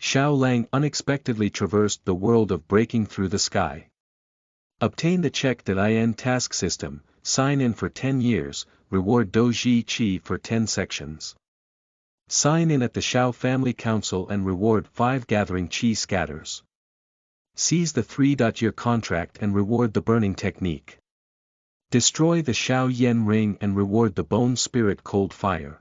Xiao Lang unexpectedly traversed the world of breaking through the sky. Obtain the check.in task system, sign in for 10 years, reward Dou Zhi Qi for 10 sections. Sign in at the Xiao Family Council and reward 5 gathering Qi scatters. Seize the 3-year contract and reward the burning technique. Destroy the Xiao Yen ring and reward the bone spirit cold fire.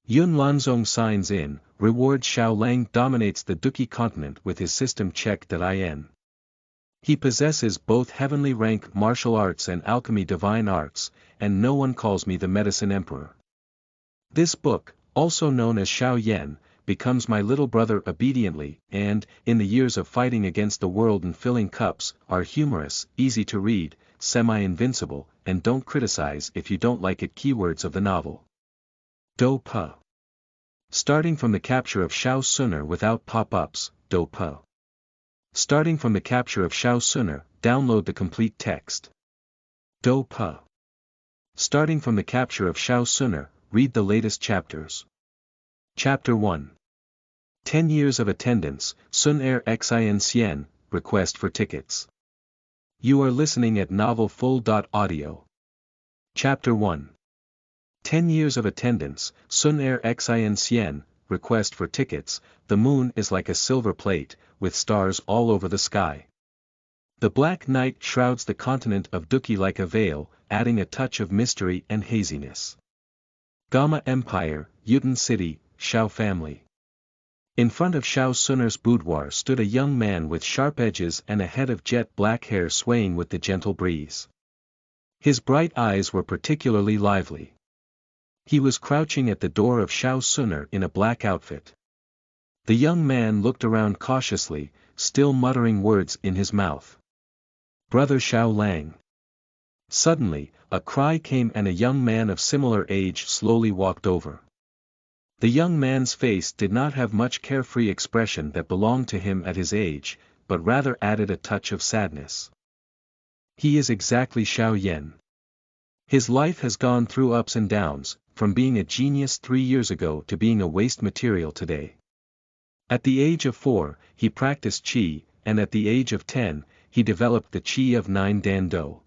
Yun Lanzong signs in, reward Xiao Lang dominates the Duqi continent with his system check.in. He possesses both heavenly rank martial arts and alchemy divine arts, and no one calls me the medicine emperor. This book, also known as Xiao Yen, becomes my little brother obediently, and, in the years of fighting against the world and filling cups, are humorous, easy to read, semi-invincible, and don't criticize if you don't like it. Keywords of the novel. Dou Pu. Starting from the capture of Xiao Xun'er without pop-ups, Dou Pu. Starting from the capture of Xiao Xun'er, download the complete text. Dou Pu. Starting from the capture of Xiao Xun'er, read the latest chapters. Chapter 1. 10 years of attendance, Xun'er Xin Xian, request for tickets. You are listening at novelfull.audio. Chapter 1. 10 years of attendance, Xun'er Xin Xian, request for tickets. The moon is like a silver plate, with stars all over the sky. The black night shrouds the continent of Duqi like a veil, adding a touch of mystery and haziness. Gamma Empire, Yuten City, Xiao family. In front of Xiao Xun'er's boudoir stood a young man with sharp edges and a head of jet black hair swaying with the gentle breeze. His bright eyes were particularly lively. He was crouching at the door of Xiao Xun'er in a black outfit. The young man looked around cautiously, still muttering words in his mouth. Brother Xiao Lang. Suddenly, a cry came and a young man of similar age slowly walked over. The young man's face did not have much carefree expression that belonged to him at his age, but rather added a touch of sadness. He is exactly Xiao Yen. His life has gone through ups and downs, from being a genius 3 years ago to being a waste material today. At the age of 4, he practiced Qi, and at the age of 10, he developed the Qi of 9 Dan Dou.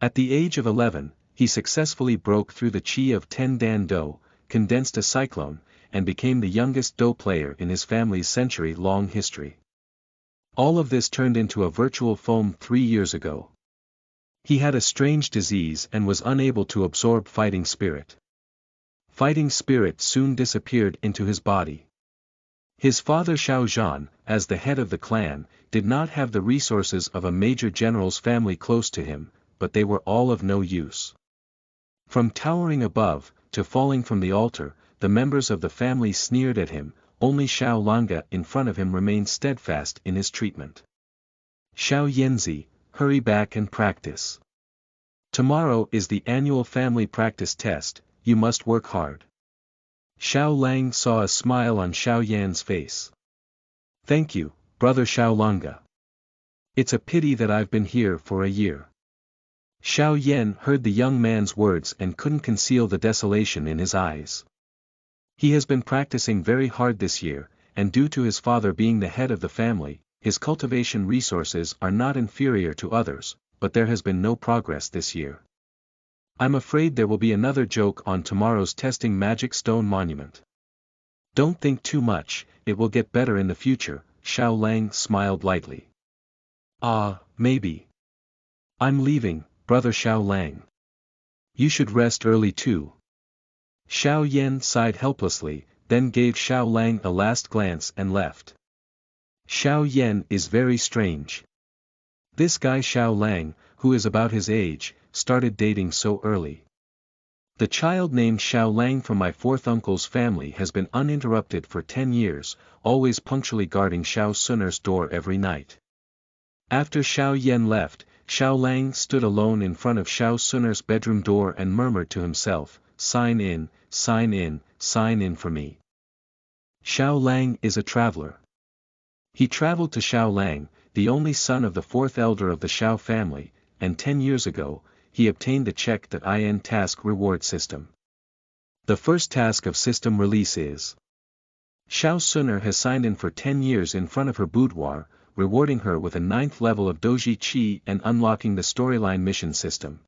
At the age of 11, he successfully broke through the Qi of 10 Dan Dou, condensed a cyclone, and became the youngest Dou player in his family's century-long history. All of this turned into a virtual foam 3 years ago. He had a strange disease and was unable to absorb fighting spirit. Fighting spirit soon disappeared into his body. His father Xiao Zhan, as the head of the clan, did not have the resources of a major general's family close to him, but they were all of no use. From towering above, to falling from the altar, the members of the family sneered at him. Only Xiao Lang in front of him remained steadfast in his treatment. Xiao Yanzi, hurry back and practice. Tomorrow is the annual family practice test, you must work hard. Xiao Lang saw a smile on Xiao Yan's face. Thank you, brother Xiao Lang. It's a pity that I've been here for a year. Xiao Yan heard the young man's words and couldn't conceal the desolation in his eyes. He has been practicing very hard this year, and due to his father being the head of the family, his cultivation resources are not inferior to others, but there has been no progress this year. I'm afraid there will be another joke on tomorrow's testing magic stone monument. Don't think too much, it will get better in the future. Xiao Lang smiled lightly. Ah, maybe. I'm leaving, brother Xiao Lang. You should rest early too. Xiao Yan sighed helplessly, then gave Xiao Lang a last glance and left. Xiao Yan is very strange. This guy Xiao Lang, who is about his age, started dating so early. The child named Xiao Lang from my fourth uncle's family has been uninterrupted for 10 years, always punctually guarding Xiao Xun'er's door every night. After Xiao Yan left, Xiao Lang stood alone in front of Xiao Xun'er's bedroom door and murmured to himself, sign in, sign in, sign in for me. Xiao Lang is a traveler. He traveled to Xiao Lang, the only son of the fourth elder of the Xiao family, and 10 years ago, he obtained the check.in task reward system. The first task of system release is Xiao Xun'er has signed in for 10 years in front of her boudoir, rewarding her with a 9th level of Dou Zhi Qi and unlocking the storyline mission system.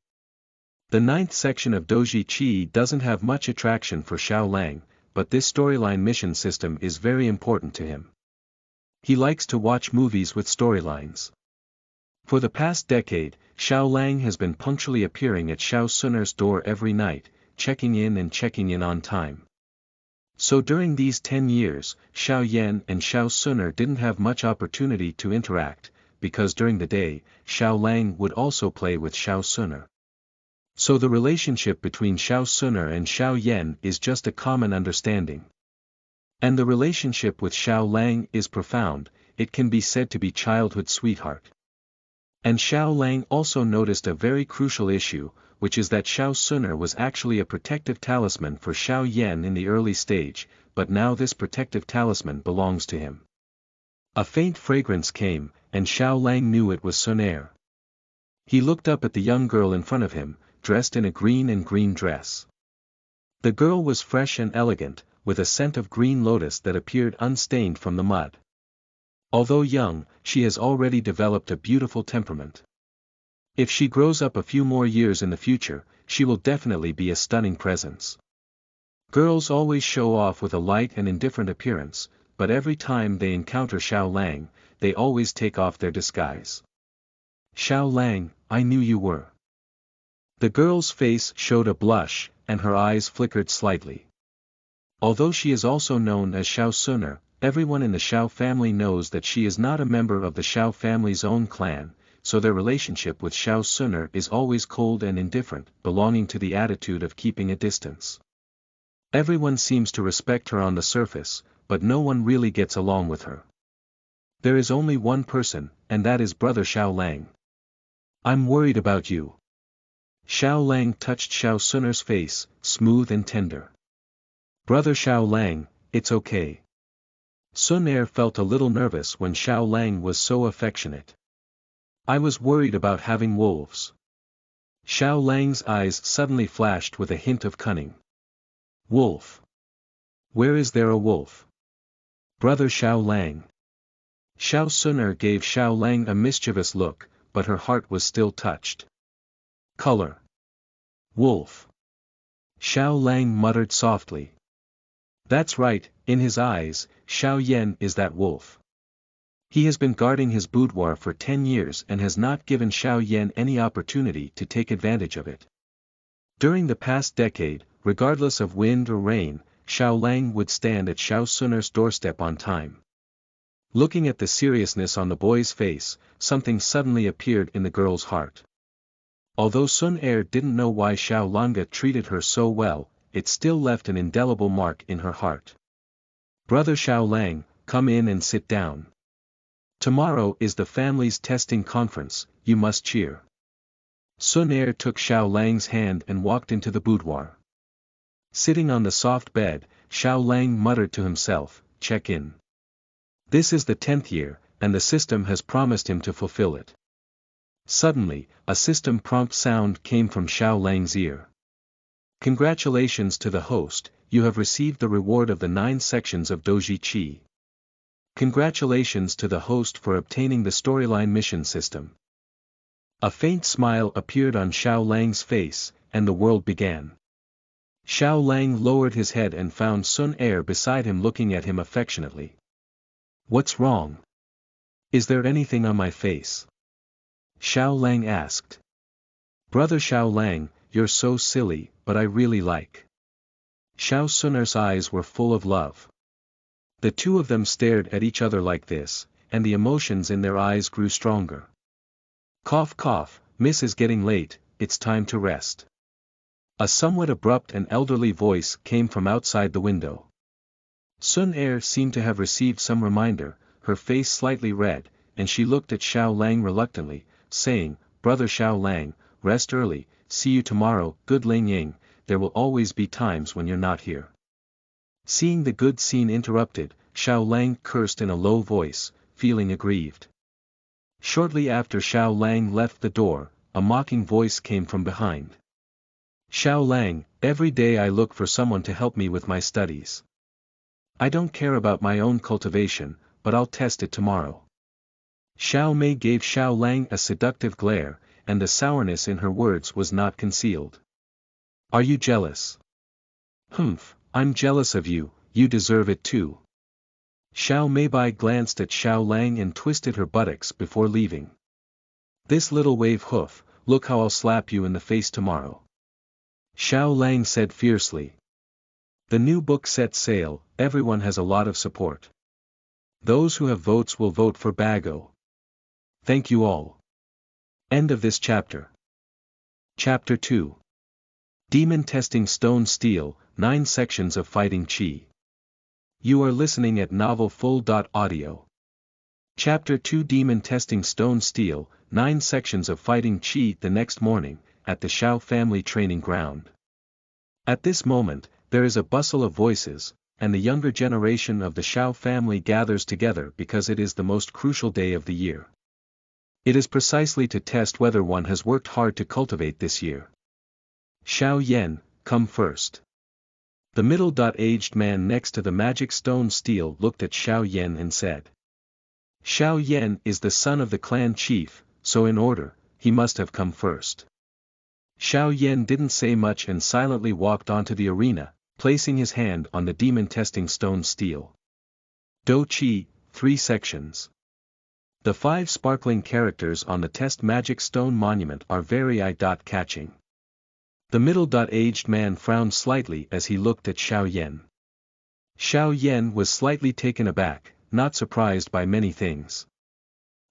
The 9th section of Dou Zhi Qi doesn't have much attraction for Xiao Lang, but this storyline mission system is very important to him. He likes to watch movies with storylines. For the past decade, Xiao Lang has been punctually appearing at Xiao Xun'er's door every night, checking in on time. So during these 10 years, Xiao Yan and Xiao Xun'er didn't have much opportunity to interact, because during the day, Xiao Lang would also play with Xiao Xun'er. So the relationship between Xiao Xun'er and Xiao Yan is just a common understanding. And the relationship with Xiao Lang is profound, it can be said to be childhood sweetheart. And Xiao Lang also noticed a very crucial issue, which is that Xiao Xun'er was actually a protective talisman for Xiao Yan in the early stage, but now this protective talisman belongs to him. A faint fragrance came, and Xiao Lang knew it was Xun'er. He looked up at the young girl in front of him, dressed in a green dress. The girl was fresh and elegant, with a scent of green lotus that appeared unstained from the mud. Although young, she has already developed a beautiful temperament. If she grows up a few more years in the future, she will definitely be a stunning presence. Girls always show off with a light and indifferent appearance, but every time they encounter Xiao Lang, they always take off their disguise. Xiao Lang, I knew you were. The girl's face showed a blush, and her eyes flickered slightly. Although she is also known as Xiao Xun'er, everyone in the Xiao family knows that she is not a member of the Xiao family's own clan, so their relationship with Xiao Xun'er is always cold and indifferent, belonging to the attitude of keeping a distance. Everyone seems to respect her on the surface, but no one really gets along with her. There is only one person, and that is brother Xiao Lang. I'm worried about you. Xiao Lang touched Xiao Xun'er's face, smooth and tender. Brother Xiao Lang, it's okay. Xun'er felt a little nervous when Xiao Lang was so affectionate. I was worried about having wolves. Xiao Lang's eyes suddenly flashed with a hint of cunning. Wolf. Where is there a wolf? Brother Xiao Lang. Xiao Xun'er gave Xiao Lang a mischievous look, but her heart was still touched. Color. Wolf. Xiao Lang muttered softly. That's right, in his eyes, Xiao Yan is that wolf. He has been guarding his boudoir for 10 years and has not given Xiao Yan any opportunity to take advantage of it. During the past decade, regardless of wind or rain, Xiao Lang would stand at Xiao Xun'er's doorstep on time. Looking at the seriousness on the boy's face, something suddenly appeared in the girl's heart. Although Xun'er didn't know why Xiao Lang treated her so well, it still left an indelible mark in her heart. Brother Xiao Lang, come in and sit down. Tomorrow is the family's testing conference, you must cheer. Xun'er took Xiao Lang's hand and walked into the boudoir. Sitting on the soft bed, Xiao Lang muttered to himself, check in. This is the 10th year, and the system has promised him to fulfill it. Suddenly, a system prompt sound came from Xiao Lang's ear. Congratulations to the host, you have received the reward of the 9 sections of Dou Zhi Qi. Congratulations to the host for obtaining the storyline mission system. A faint smile appeared on Xiao Lang's face, and the world began. Xiao Lang lowered his head and found Xun'er beside him looking at him affectionately. What's wrong? Is there anything on my face? Xiao Lang asked. Brother Xiao Lang, you're so silly, but I really like. Xiao Xun'er's eyes were full of love. The two of them stared at each other like this, and the emotions in their eyes grew stronger. Cough cough, miss is getting late, it's time to rest. A somewhat abrupt and elderly voice came from outside the window. Xun'er seemed to have received some reminder, her face slightly red, and she looked at Xiao Lang reluctantly, saying, Brother Xiao Lang, rest early, see you tomorrow, good Ling Ying, there will always be times when you're not here. Seeing the good scene interrupted, Xiao Lang cursed in a low voice, feeling aggrieved. Shortly after Xiao Lang left the door, a mocking voice came from behind. Xiao Lang, every day I look for someone to help me with my studies. I don't care about my own cultivation, but I'll test it tomorrow. Xiao Mei gave Xiao Lang a seductive glare, and the sourness in her words was not concealed. Are you jealous? Humph, I'm jealous of you, you deserve it too. Xiao Meibai glanced at Xiao Lang and twisted her buttocks before leaving. This little wave hoof, look how I'll slap you in the face tomorrow. Xiao Lang said fiercely. The new book set sail, everyone has a lot of support. Those who have votes will vote for Bago. Thank you all. End of this chapter. Chapter 2. Demon Testing Stone Stele, 9 Sections of Fighting Qi. You are listening at novelfull.audio. Chapter 2 Demon Testing Stone Stele, 9 Sections of Fighting Qi. The next morning, at the Xiao family training ground. At this moment, there is a bustle of voices, and the younger generation of the Xiao family gathers together because it is the most crucial day of the year. It is precisely to test whether one has worked hard to cultivate this year. Xiao Yan, come first. The middle-aged man next to the magic stone stele looked at Xiao Yan and said. Xiao Yan is the son of the clan chief, so in order, he must have come first. Xiao Yan didn't say much and silently walked onto the arena, placing his hand on the demon testing stone stele. Dou Qi, 3 sections. The 5 sparkling characters on the test magic stone monument are very eye-catching. The middle-aged man frowned slightly as he looked at Xiao Yan. Xiao Yan was slightly taken aback, not surprised by many things.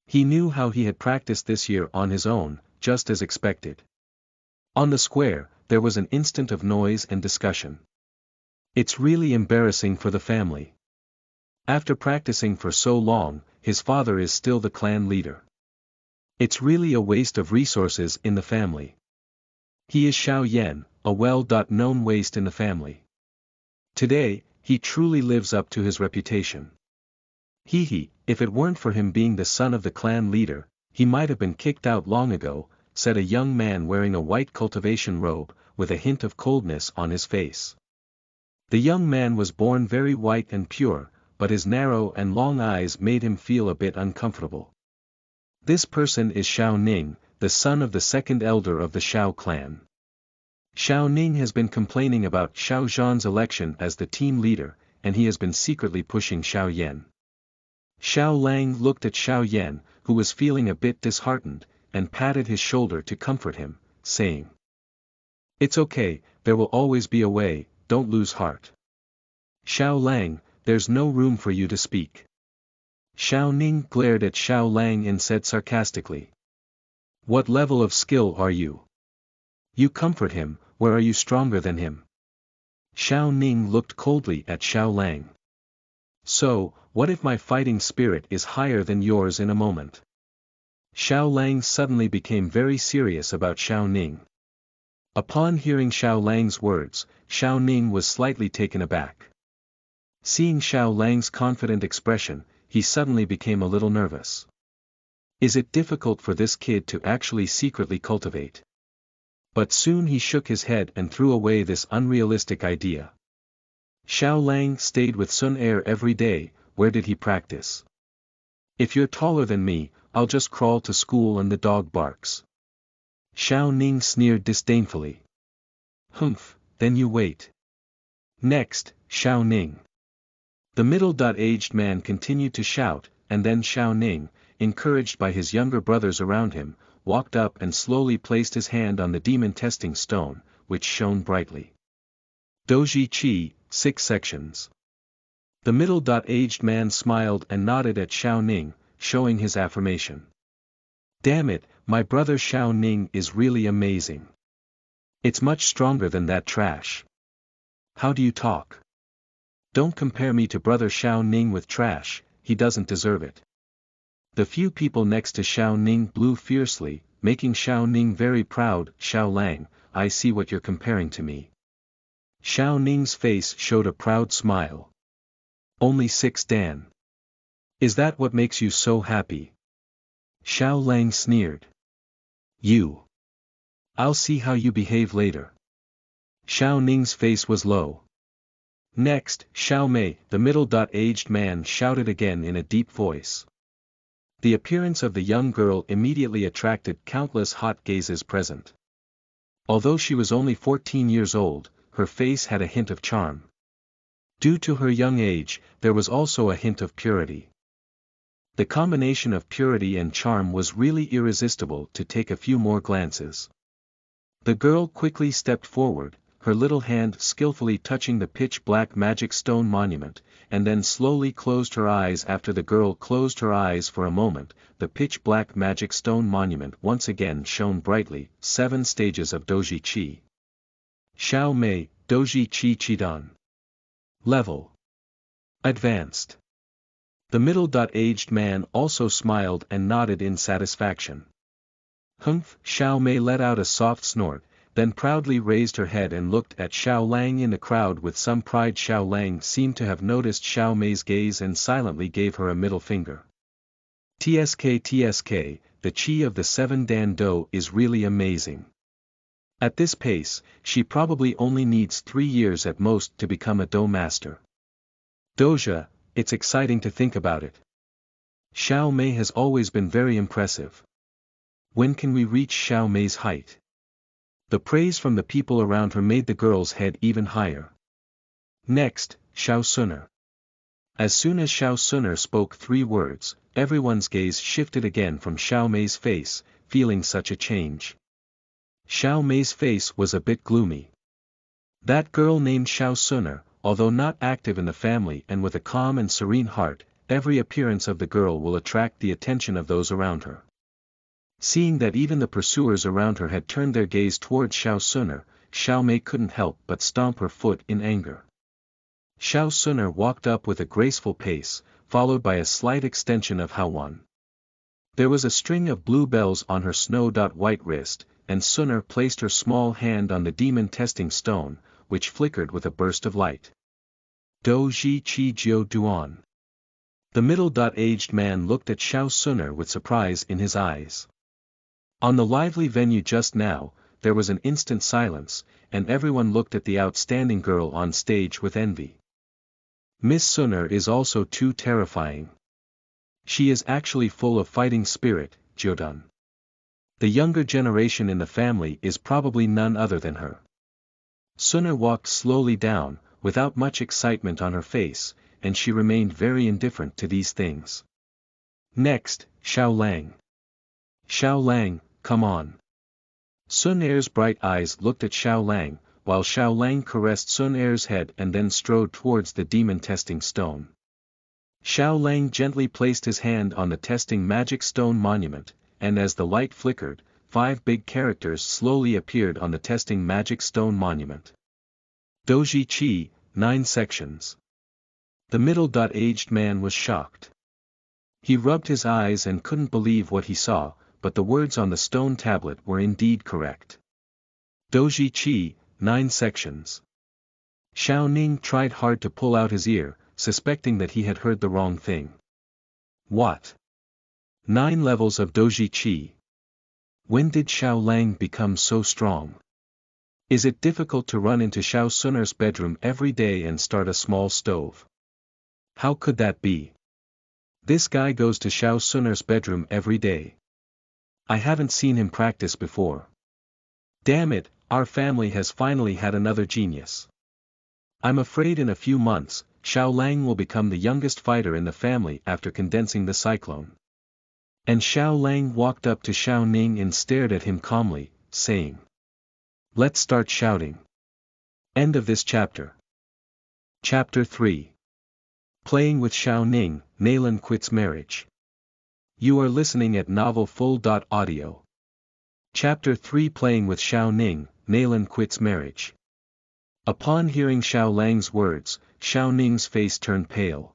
He knew how he had practiced this year on his own, just as expected. On the square, there was an instant of noise and discussion. It's really embarrassing for the family. After practicing for so long, his father is still the clan leader. It's really a waste of resources in the family. He is Xiao Yan, a well-known waste in the family. Today, he truly lives up to his reputation. If it weren't for him being the son of the clan leader, he might have been kicked out long ago, said a young man wearing a white cultivation robe, with a hint of coldness on his face. The young man was born very white and pure, but his narrow and long eyes made him feel a bit uncomfortable. This person is Xiao Ning, the son of the second elder of the Xiao clan. Xiao Ning has been complaining about Xiao Zhan's election as the team leader, and he has been secretly pushing Xiao Yan. Xiao Lang looked at Xiao Yan, who was feeling a bit disheartened, and patted his shoulder to comfort him, saying. It's okay, there will always be a way, don't lose heart. Xiao Lang, there's no room for you to speak. Xiao Ning glared at Xiao Lang and said sarcastically. What level of skill are you? You comfort him, where are you stronger than him? Xiao Ning looked coldly at Xiao Lang. So, what if my fighting spirit is higher than yours in a moment? Xiao Lang suddenly became very serious about Xiao Ning. Upon hearing Xiao Lang's words, Xiao Ning was slightly taken aback. Seeing Xiao Lang's confident expression, he suddenly became a little nervous. Is it difficult for this kid to actually secretly cultivate? But soon he shook his head and threw away this unrealistic idea. Xiao Lang stayed with Xun'er every day. Where did he practice? If you're taller than me, I'll just crawl to school and the dog barks. Xiao Ning sneered disdainfully. Humph, then you wait. Next, Xiao Ning. The middle-aged man continued to shout, and then Xiao Ning, encouraged by his younger brothers around him, walked up and slowly placed his hand on the demon testing stone, which shone brightly. Dou Zhi Qi, 6 sections. The middle-aged man smiled and nodded at Xiao Ning, showing his affirmation. Damn it, my brother Xiao Ning is really amazing. It's much stronger than that trash. How do you talk? Don't compare me to brother Xiao Ning with trash, he doesn't deserve it. The few people next to Xiao Ning blew fiercely, making Xiao Ning very proud. Xiao Lang, I see what you're comparing to me. Xiao Ning's face showed a proud smile. Only 6 dan. Is that what makes you so happy? Xiao Lang sneered. You. I'll see how you behave later. Xiao Ning's face was low. Next, Xiao Mei, the middle-aged man, shouted again in a deep voice. The appearance of the young girl immediately attracted countless hot gazes present. Although she was only 14 years old, her face had a hint of charm. Due to her young age, there was also a hint of purity. The combination of purity and charm was really irresistible to take a few more glances. The girl quickly stepped forward, her little hand skillfully touching the pitch-black magic stone monument, and then slowly closed her eyes. After the girl closed her eyes for a moment, the pitch-black magic stone monument once again shone brightly. 7 stages of Dou Zhi Qi. Xiao Mei, Dou Zhi Qi Qidong. Level. Advanced. The middle-aged man also smiled and nodded in satisfaction. Humph! Xiao Mei let out a soft snort, then proudly raised her head and looked at Xiao Lang in the crowd with some pride. Xiao Lang seemed to have noticed Xiao Mei's gaze and silently gave her a middle finger. TSK, the Qi of the 7 Dan Dou is really amazing. At this pace, she probably only needs 3 years at most to become a Dou master. Doja, it's exciting to think about it. Xiao Mei has always been very impressive. When can we reach Xiao Mei's height? The praise from the people around her made the girl's head even higher. Next, Xiao Xun'er. As soon as Xiao Xun'er spoke 3 words, everyone's gaze shifted again from Xiao Mei's face, feeling such a change. Xiao Mei's face was a bit gloomy. That girl named Xiao Xun'er, although not active in the family and with a calm and serene heart, every appearance of the girl will attract the attention of those around her. Seeing that even the pursuers around her had turned their gaze towards Xiao Xun'er, Xiao Mei couldn't help but stomp her foot in anger. Xiao Xun'er walked up with a graceful pace, followed by a slight extension of Haowan. There was a string of blue bells on her snow-white wrist, and Xun'er placed her small hand on the demon testing stone, which flickered with a burst of light. Dou Zhi Qi Jiu Duan. The middle-aged man looked at Xiao Xun'er with surprise in his eyes. On the lively venue just now, there was an instant silence, and everyone looked at the outstanding girl on stage with envy. Miss Xun'er is also too terrifying. She is actually full of fighting spirit, Jiudun. The younger generation in the family is probably none other than her. Xun'er walked slowly down, without much excitement on her face, and she remained very indifferent to these things. Next, Xiao Lang. Xiao Lang, come on. Xun'er's bright eyes looked at Xiao Lang, while Xiao Lang caressed Xun'er's head and then strode towards the demon testing stone. Xiao Lang gently placed his hand on the testing magic stone monument, and as the light flickered, 5 big characters slowly appeared on the testing magic stone monument. Dou Zhi Qi, 9 sections. The middle-aged man was shocked. He rubbed his eyes and couldn't believe what he saw, but the words on the stone tablet were indeed correct. Dou Zhi Qi, 9 sections. Xiao Ning tried hard to pull out his ear, suspecting that he had heard the wrong thing. What? 9 levels of Dou Zhi Qi? When did Xiao Lang become so strong? Is it difficult to run into Xiao Xun'er's bedroom every day and start a small stove? How could that be? This guy goes to Xiao Xun'er's bedroom every day. I haven't seen him practice before. Damn it, our family has finally had another genius. I'm afraid in a few months, Xiao Lang will become the youngest fighter in the family after condensing the cyclone. And Xiao Lang walked up to Xiao Ning and stared at him calmly, saying, "Let's start shouting." End of this chapter. Chapter 3. Playing with Xiao Ning, Nalan quits marriage. You are listening at novelfull.audio. Chapter 3. Playing with Xiao Ning, Nalan quits marriage. Upon hearing Xiao Lang's words, Xiao Ning's face turned pale.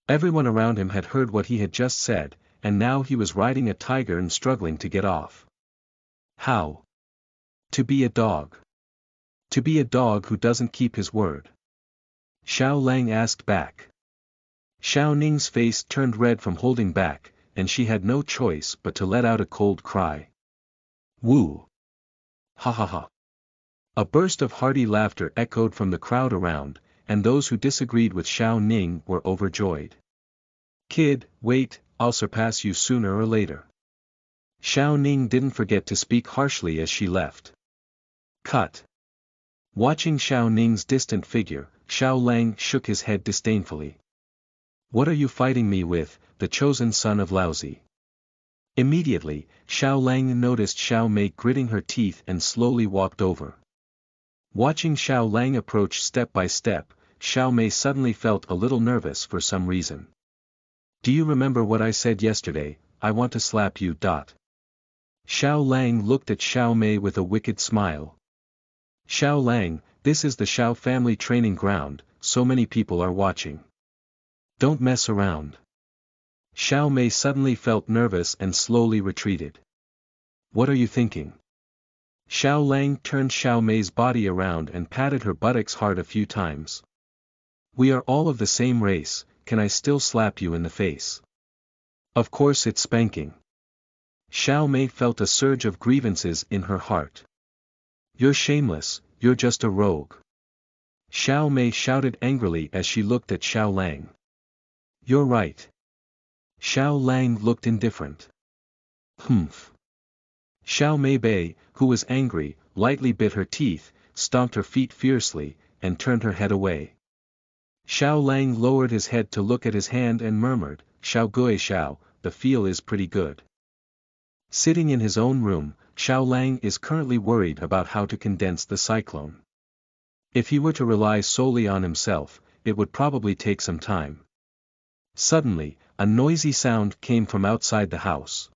Everyone around him had heard what he had just said, and now he was riding a tiger and struggling to get off. How? To be a dog. To be a dog who doesn't keep his word. Xiao Lang asked back. Xiao Ning's face turned red from holding back, and she had no choice but to let out a cold cry. Woo! Ha ha ha! A burst of hearty laughter echoed from the crowd around, and those who disagreed with Xiao Ning were overjoyed. "Kid, wait, I'll surpass you sooner or later." Xiao Ning didn't forget to speak harshly as she left. Cut. Watching Xiao Ning's distant figure, Xiao Lang shook his head disdainfully. "What are you fighting me with, the chosen son of Laozi?" Immediately, Xiao Lang noticed Xiao Mei gritting her teeth and slowly walked over. Watching Xiao Lang approach step by step, Xiao Mei suddenly felt a little nervous for some reason. "Do you remember what I said yesterday? I want to slap you. Xiao Lang looked at Xiao Mei with a wicked smile. "Xiao Lang, this is the Xiao family training ground, so many people are watching. Don't mess around." Xiao Mei suddenly felt nervous and slowly retreated. "What are you thinking?" Xiao Lang turned Xiao Mei's body around and patted her buttocks hard a few times. "We are all of the same race, can I still slap you in the face?" "Of course it's spanking." Xiao Mei felt a surge of grievances in her heart. "You're shameless, you're just a rogue." Xiao Mei shouted angrily as she looked at Xiao Lang. "You're right." Xiao Lang looked indifferent. "Humph." Xiao Mei Bei, who was angry, lightly bit her teeth, stomped her feet fiercely, and turned her head away. Xiao Lang lowered his head to look at his hand and murmured, "Xiao Gui Xiao, the feel is pretty good." Sitting in his own room, Xiao Lang is currently worried about how to condense the cyclone. If he were to rely solely on himself, it would probably take some time. Suddenly, a noisy sound came from outside the house.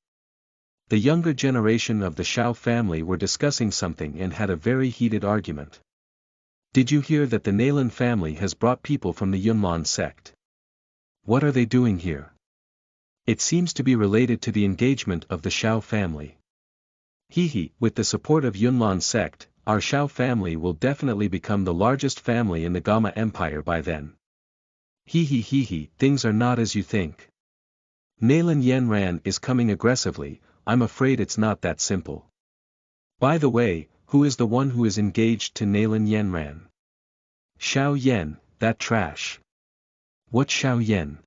The younger generation of the Xiao family were discussing something and had a very heated argument. "Did you hear that the Nalan family has brought people from the Yunlan sect? What are they doing here? It seems to be related to the engagement of the Xiao family. With the support of Yunlan sect, our Xiao family will definitely become the largest family in the Gama Empire by then. Things are not as you think. Nalan Yanran is coming aggressively, I'm afraid it's not that simple. By the way, who is the one who is engaged to Nalan Yanran?" "Xiao Yan, that trash." "What Xiao Yan?"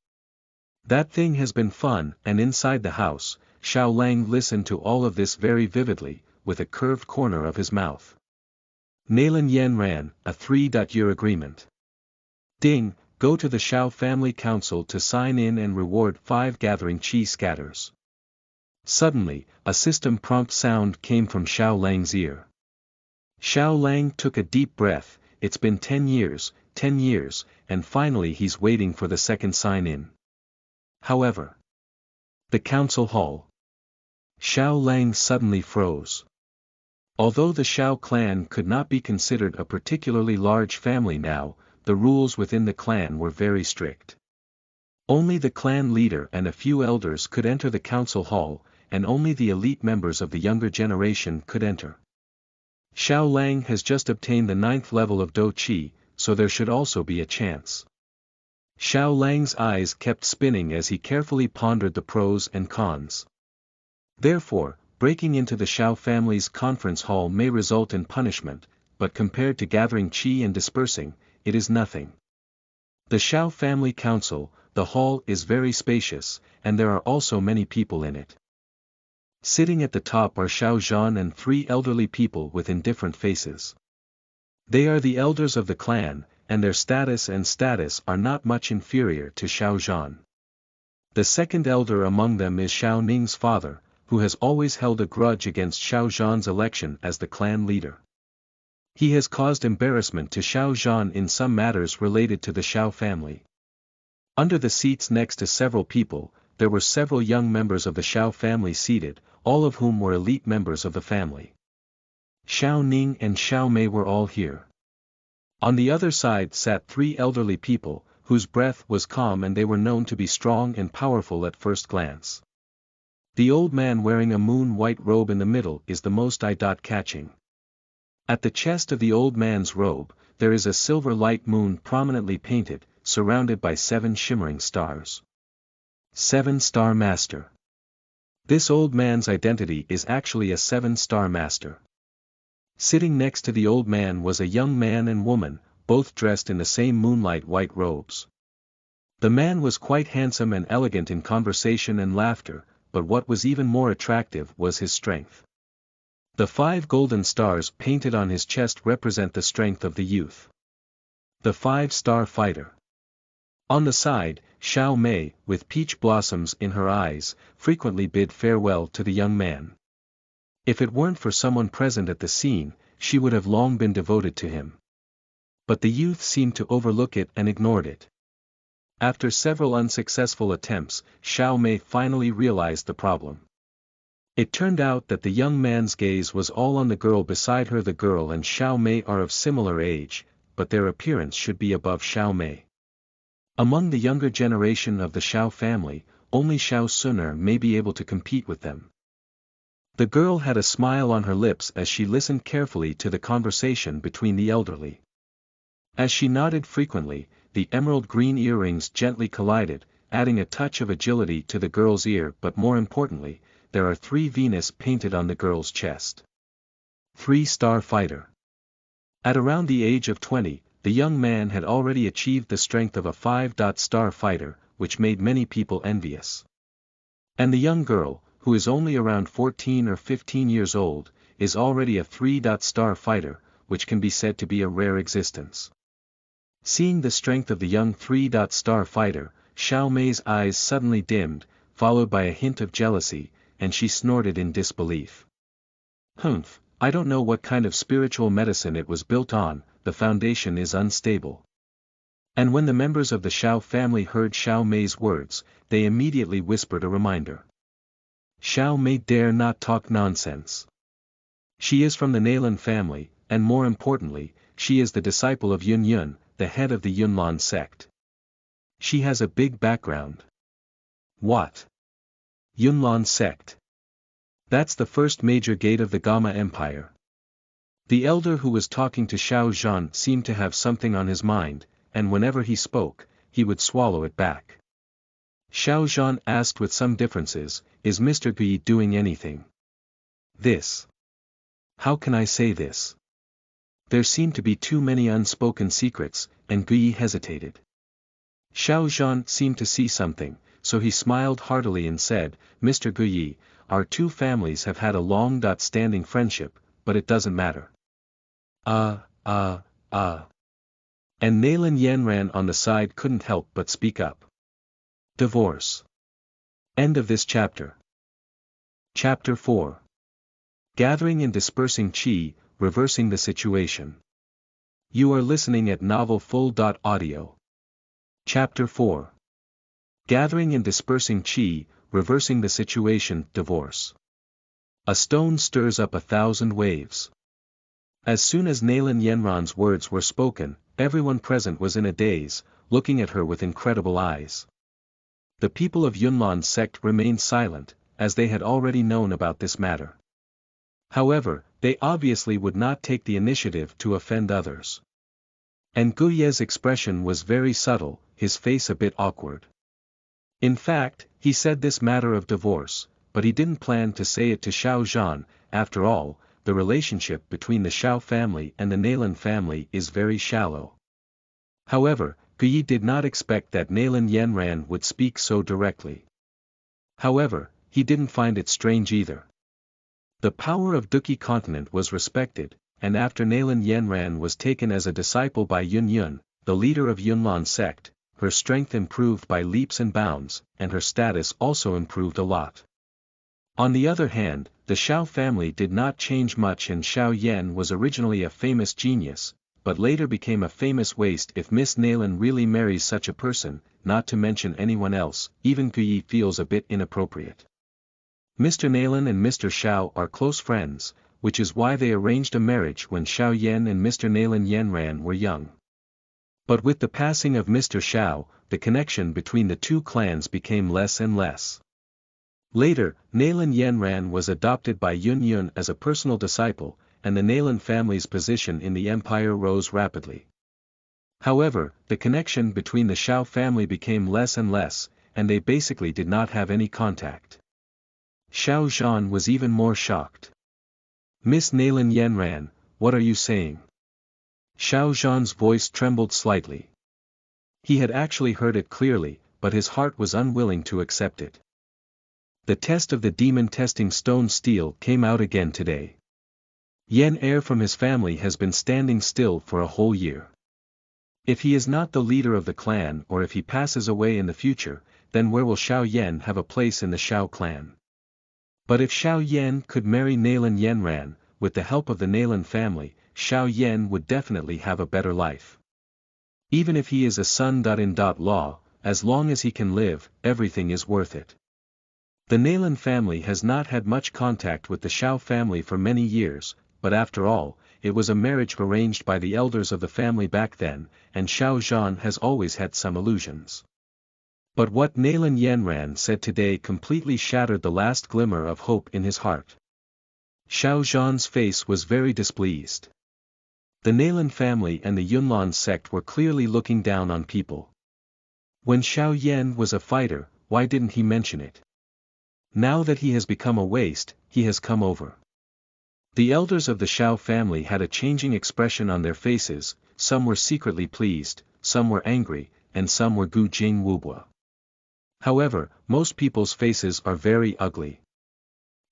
"That thing has been fun," and inside the house, Xiao Lang listened to all of this very vividly, with a curved corner of his mouth. "Nalan Yanran, a 3-year agreement. Ding, go to the Xiao Family Council to sign in and reward 5 gathering Qi scatters." Suddenly, a system prompt sound came from Xiao Lang's ear. Xiao Lang took a deep breath. It's been 10 years, and finally he's waiting for the second sign-in. However, the council hall. Xiao Lang suddenly froze. Although the Xiao clan could not be considered a particularly large family now, the rules within the clan were very strict. Only the clan leader and a few elders could enter the council hall, and only the elite members of the younger generation could enter. Xiao Lang has just obtained the 9th level of Dou Qi, so there should also be a chance. Xiao Lang's eyes kept spinning as he carefully pondered the pros and cons. Therefore, breaking into the Xiao family's conference hall may result in punishment, but compared to gathering Qi and dispersing, it is nothing. The Xiao family council, the hall is very spacious, and there are also many people in it. Sitting at the top are Xiao Zhan and 3 elderly people with indifferent faces. They are the elders of the clan, and their status are not much inferior to Xiao Zhan. The second elder among them is Xiao Ning's father, who has always held a grudge against Xiao Zhan's election as the clan leader. He has caused embarrassment to Xiao Zhan in some matters related to the Xiao family. Under the seats next to several people, there were several young members of the Xiao family seated, all of whom were elite members of the family. Xiao Ning and Xiao Mei were all here. On the other side sat 3 elderly people, whose breath was calm and they were known to be strong and powerful at first glance. The old man wearing a moon-white robe in the middle is the most eye-catching. At the chest of the old man's robe, there is a silver light moon prominently painted, surrounded by 7 shimmering stars. 7-star master. This old man's identity is actually a 7-star master. Sitting next to the old man was a young man and woman, both dressed in the same moonlight white robes. The man was quite handsome and elegant in conversation and laughter, but what was even more attractive was his strength. The 5 golden stars painted on his chest represent the strength of the youth. The 5-star fighter. On the side, Xiao Mei, with peach blossoms in her eyes, frequently bid farewell to the young man. If it weren't for someone present at the scene, she would have long been devoted to him. But the youth seemed to overlook it and ignored it. After several unsuccessful attempts, Xiao Mei finally realized the problem. It turned out that the young man's gaze was all on the girl beside her. The girl and Xiao Mei are of similar age, but their appearance should be above Xiao Mei. Among the younger generation of the Xiao family, only Xiao Xun'er may be able to compete with them. The girl had a smile on her lips as she listened carefully to the conversation between the elderly. As she nodded frequently, the emerald green earrings gently collided, adding a touch of agility to the girl's ear. But more importantly, there are 3 Venus painted on the girl's chest. 3-star fighter. At around the age of 20, the young man had already achieved the strength of a 5-star fighter, which made many people envious. And the young girl, who is only around 14 or 15 years old, is already a 3-star fighter, which can be said to be a rare existence. Seeing the strength of the young 3-star fighter, Xiao Mei's eyes suddenly dimmed, followed by a hint of jealousy, and she snorted in disbelief. "Humph, I don't know what kind of spiritual medicine it was built on, the foundation is unstable." And when the members of the Xiao family heard Xiao Mei's words, they immediately whispered a reminder. Xiao Mei dare not talk nonsense. She is from the Nalan family, and more importantly, she is the disciple of Yun, the head of the Yunlan sect. She has a big background. What? Yunlan sect. That's the first major gate of the Gama Empire. The elder who was talking to Xiao Zhan seemed to have something on his mind, and whenever he spoke, he would swallow it back. Xiao Zhan asked with some differences, "Is Mr. Gui doing anything?" "This. How can I say this?" There seemed to be too many unspoken secrets, and Gui hesitated. Xiao Zhan seemed to see something, so he smiled heartily and said, "Mr. Gui, our 2 families have had a long-standing friendship, but it doesn't matter." And Nalan Yanran on the side couldn't help but speak up. Divorce. End of this chapter. Chapter 4. Gathering and dispersing Qi, reversing the situation. You are listening at novelfull.audio. Chapter 4. Gathering and dispersing Qi, reversing the situation. Divorce. A stone stirs up 1,000 waves. As soon as Nalan Yanran's words were spoken, everyone present was in a daze, looking at her with incredible eyes. The people of Yunlan's sect remained silent, as they had already known about this matter. However, they obviously would not take the initiative to offend others. And Guye's expression was very subtle, his face a bit awkward. In fact, he said this matter of divorce, but he didn't plan to say it to Xiao Zhan. After all, the relationship between the Xiao family and the Nalan family is very shallow. However, Guyi did not expect that Nalan Yanran would speak so directly. However, he didn't find it strange either. The power of Duqi continent was respected, and after Nalan Yanran was taken as a disciple by Yun, the leader of Yunlan sect, her strength improved by leaps and bounds, and her status also improved a lot. On the other hand, the Xiao family did not change much, and Xiao Yan was originally a famous genius, but later became a famous waste. If Miss Nalan really marries such a person, not to mention anyone else, even Guyi feels a bit inappropriate. Mr. Nalan and Mr. Xiao are close friends, which is why they arranged a marriage when Xiao Yan and Mr. Nalan Yanran were young. But with the passing of Mr. Xiao, the connection between the 2 clans became less and less. Later, Nalan Yanran was adopted by Yun as a personal disciple, and the Nalan family's position in the empire rose rapidly. However, the connection between the Xiao family became less and less, and they basically did not have any contact. Xiao Zhan was even more shocked. "Miss Nalan Yanran, what are you saying? Xiao Zhan's voice trembled slightly. He had actually heard it clearly, but his heart was unwilling to accept it. The test of the demon testing stone steel came out again today. Yan heir from his family has been standing still for a whole year. If he is not the leader of the clan or if he passes away in the future, then where will Xiao Yan have a place in the Xiao clan? But if Xiao Yan could marry Nalan Yanran, with the help of the Nalan family, Xiao Yan would definitely have a better life. Even if he is a son-in-law, as long as he can live, everything is worth it. The Nalan family has not had much contact with the Xiao family for many years, but after all, it was a marriage arranged by the elders of the family back then, and Xiao Zhan has always had some illusions. But what Nalan Yanran said today completely shattered the last glimmer of hope in his heart. Xiao Zhan's face was very displeased. The Nalan family and the Yunlan sect were clearly looking down on people. When Xiao Yan was a fighter, why didn't he mention it? Now that he has become a waste, he has come over. The elders of the Xiao family had a changing expression on their faces, some were secretly pleased, some were angry, and some were gu jing wubua. However, most people's faces are very ugly.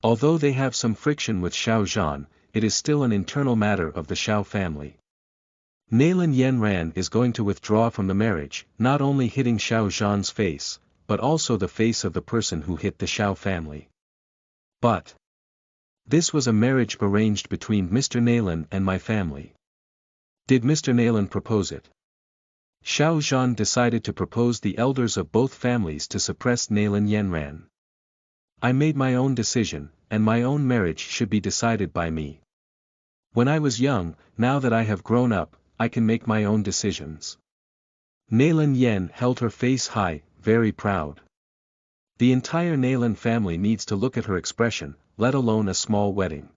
Although they have some friction with Xiao Zhan, it is still an internal matter of the Xiao family. Nalan Yanran is going to withdraw from the marriage, not only hitting Xiao Zhan's face, but also the face of the person who hit the Xiao family. But this was a marriage arranged between Mr. Nalan and my family. Did Mr. Nalan propose it? Xiao Zhan decided to propose the elders of both families to suppress Nalan Yanran. I made my own decision, and my own marriage should be decided by me. When I was young, now that I have grown up, I can make my own decisions. Nalan Yan held her face high, very proud. The entire Nalan family needs to look at her expression, let alone a small wedding.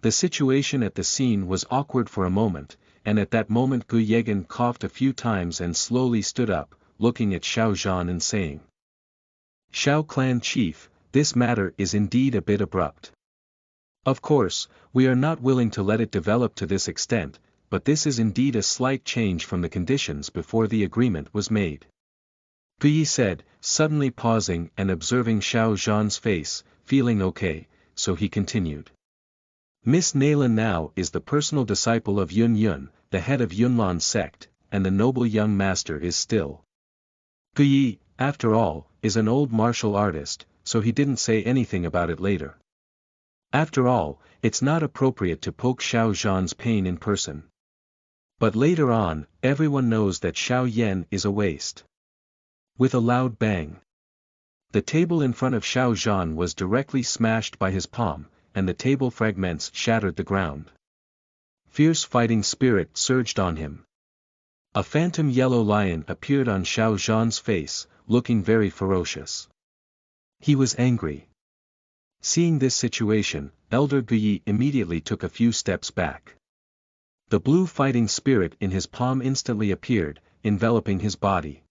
The situation at the scene was awkward for a moment, and at that moment Gu Yegan coughed a few times and slowly stood up, looking at Xiao Zhan and saying, "Xiao clan chief, this matter is indeed a bit abrupt. Of course, we are not willing to let it develop to this extent, but this is indeed a slight change from the conditions before the agreement was made." Gu Yi said, suddenly pausing and observing Xiao Zhan's face, feeling okay, so he continued. Miss Nalan now is the personal disciple of Yun Yun, the head of Yunlan sect, and the noble young master is Stele. Gu Yi, after all, is an old martial artist, so he didn't say anything about it later. After all, it's not appropriate to poke Xiao Zhan's pain in person. But later on, everyone knows that Xiao Yan is a waste. With a loud bang, the table in front of Xiao Zhan was directly smashed by his palm, and the table fragments shattered the ground. Fierce fighting spirit surged on him. A phantom yellow lion appeared on Xiao Zhan's face, looking very ferocious. He was angry. Seeing this situation, Elder Gu Yi immediately took a few steps back. The blue fighting spirit in his palm instantly appeared, enveloping his body.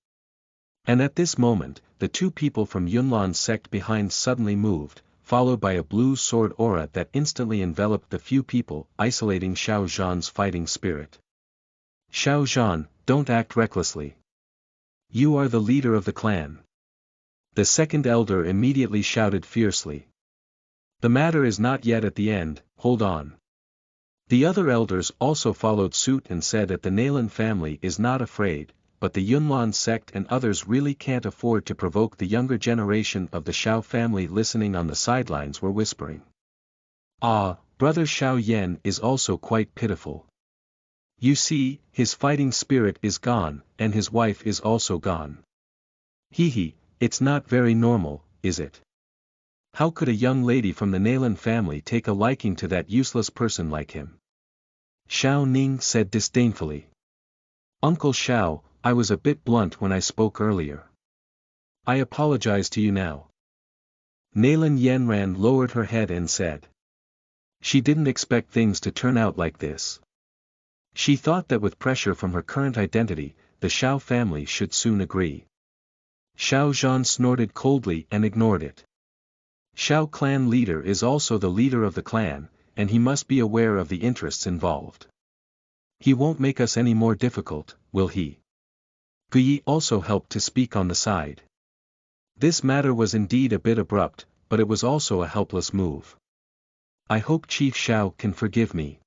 And at this moment, the two people from Yunlan sect behind suddenly moved, followed by a blue sword aura that instantly enveloped the few people, isolating Xiao Zhan's fighting spirit. Xiao Zhan, don't act recklessly. You are the leader of the clan. The second elder immediately shouted fiercely. The matter is not yet at the end, hold on. The other elders also followed suit and said that the Nalan family is not afraid, but the Yunlan sect and others really can't afford to provoke the younger generation of the Xiao family. Listening on the sidelines were whispering. Ah, brother Xiao Yan is also quite pitiful. You see, his fighting spirit is gone, and his wife is also gone. Hee, it's not very normal, is it? How could a young lady from the Nalan family take a liking to that useless person like him? Xiao Ning said disdainfully. Uncle Xiao, I was a bit blunt when I spoke earlier. I apologize to you now. Nalan Yanran lowered her head and said. She didn't expect things to turn out like this. She thought that with pressure from her current identity, the Xiao family should soon agree. Xiao Zhan snorted coldly and ignored it. Xiao clan leader is also the leader of the clan, and he must be aware of the interests involved. He won't make us any more difficult, will he? Guyi also helped to speak on the side. This matter was indeed a bit abrupt, but it was also a helpless move. I hope Chief Xiao can forgive me.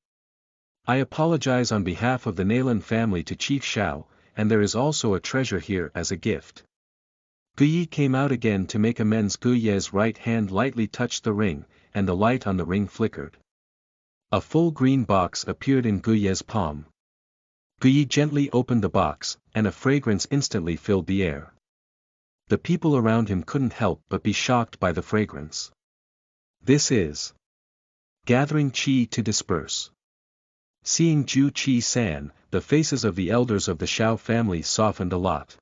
I apologize on behalf of the Nalan family to Chief Xiao, and there is also a treasure here as a gift. Guyi came out again to make amends. Guyi's right hand lightly touched the ring, and the light on the ring flickered. A full green box appeared in Guyi's palm. Guyi gently opened the box, and a fragrance instantly filled the air. The people around him couldn't help but be shocked by the fragrance. This is gathering qi to disperse. Seeing Zhu Qi-san, the faces of the elders of the Xiao family softened a lot.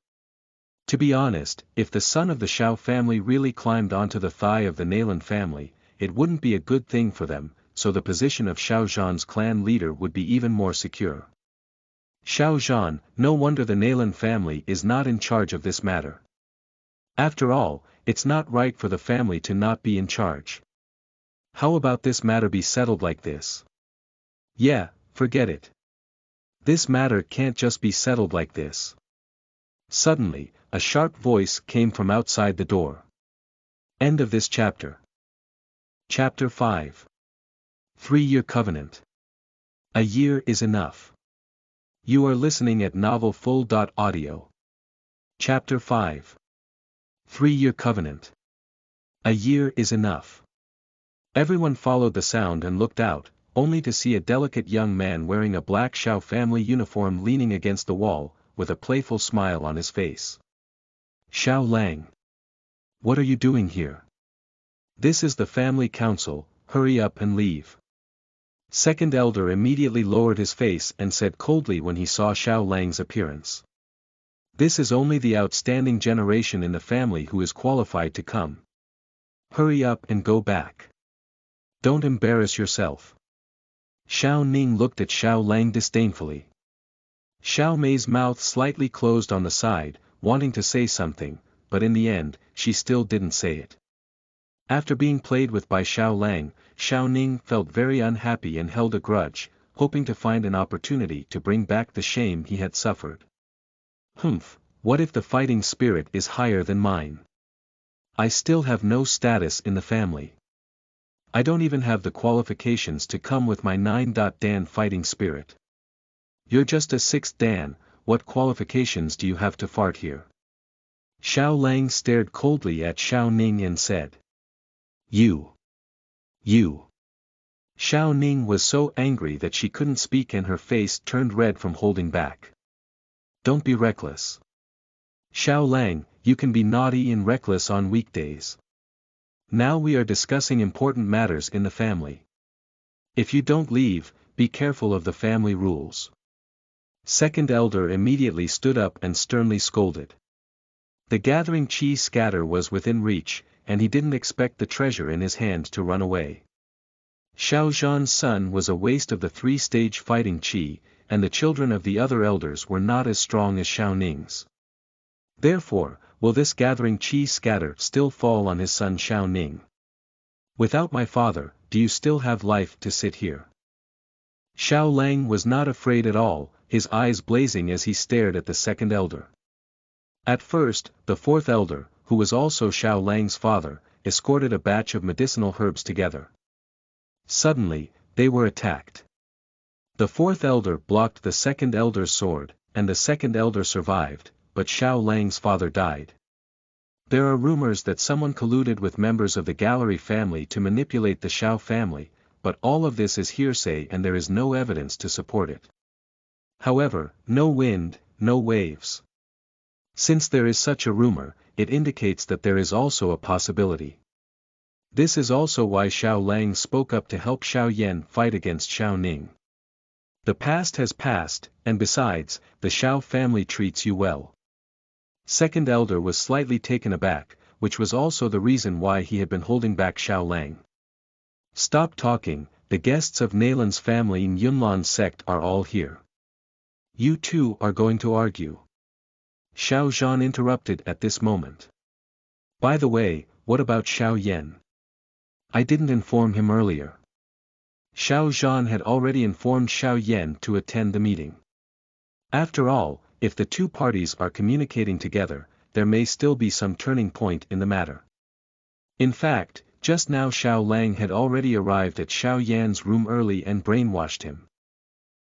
To be honest, if the son of the Xiao family really climbed onto the thigh of the Nalan family, it wouldn't be a good thing for them, so the position of Xiao Zhan's clan leader would be even more secure. Xiao Zhan, no wonder the Nalan family is not in charge of this matter. After all, it's not right for the family to not be in charge. How about this matter be settled like this? Yeah, forget it. This matter can't just be settled like this. Suddenly, a sharp voice came from outside the door. End of this chapter. Chapter 5. 3-Year Covenant. A year is enough. You are listening at novelfull.audio. Chapter 5. 3-Year Covenant. A year is enough. Everyone followed the sound and looked out, only to see a delicate young man wearing a black Xiao family uniform leaning against the wall, with a playful smile on his face. Xiao Lang. What are you doing here? This is the family council, hurry up and leave. Second elder immediately lowered his face and said coldly when he saw Xiao Lang's appearance. This is only the outstanding generation in the family who is qualified to come. Hurry up and go back. Don't embarrass yourself. Xiao Ning looked at Xiao Lang disdainfully. Xiao Mei's mouth slightly closed on the side, wanting to say something, but in the end, she still didn't say it. After being played with by Xiao Lang, Xiao Ning felt very unhappy and held a grudge, hoping to find an opportunity to bring back the shame he had suffered. Humph, what if the fighting spirit is higher than mine? I still have no status in the family. I don't even have the qualifications to come with my 9-Dan fighting spirit. You're just a 6th Dan, what qualifications do you have to fart here? Xiao Lang stared coldly at Xiao Ning and said. You. Xiao Ning was so angry that she couldn't speak and her face turned red from holding back. Don't be reckless. Xiao Lang, you can be naughty and reckless on weekdays. Now we are discussing important matters in the family. If you don't leave, be careful of the family rules. Second elder immediately stood up and sternly scolded. The gathering qi scatter was within reach, and he didn't expect the treasure in his hand to run away. Xiao Zhan's son was a waste of the 3-stage fighting qi, and the children of the other elders were not as strong as Xiao Ning's. Therefore, will this gathering qi scatter still fall on his son Xiao Ning? Without my father, do you still have life to sit here? Xiao Lang was not afraid at all, his eyes blazing as he stared at the second elder. At first, the fourth elder, who was also Xiao Lang's father, escorted a batch of medicinal herbs together. Suddenly, they were attacked. The fourth elder blocked the second elder's sword, and the second elder survived, but Xiao Lang's father died. There are rumors that someone colluded with members of the gallery family to manipulate the Xiao family, but all of this is hearsay and there is no evidence to support it. However, no wind, no waves. Since there is such a rumor, it indicates that there is also a possibility. This is also why Xiao Lang spoke up to help Xiao Yan fight against Xiao Ning. The past has passed, and besides, the Xiao family treats you well. Second elder was slightly taken aback, which was also the reason why he had been holding back Xiao Lang. Stop talking, the guests of Nalan's family in Yunlan's sect are all here. You two are going to argue. Xiao Zhan interrupted at this moment. By the way, what about Xiao Yan? I didn't inform him earlier. Xiao Zhan had already informed Xiao Yan to attend the meeting. After all, if the two parties are communicating together, there may still be some turning point in the matter. In fact, just now Xiao Lang had already arrived at Xiao Yan's room early and brainwashed him.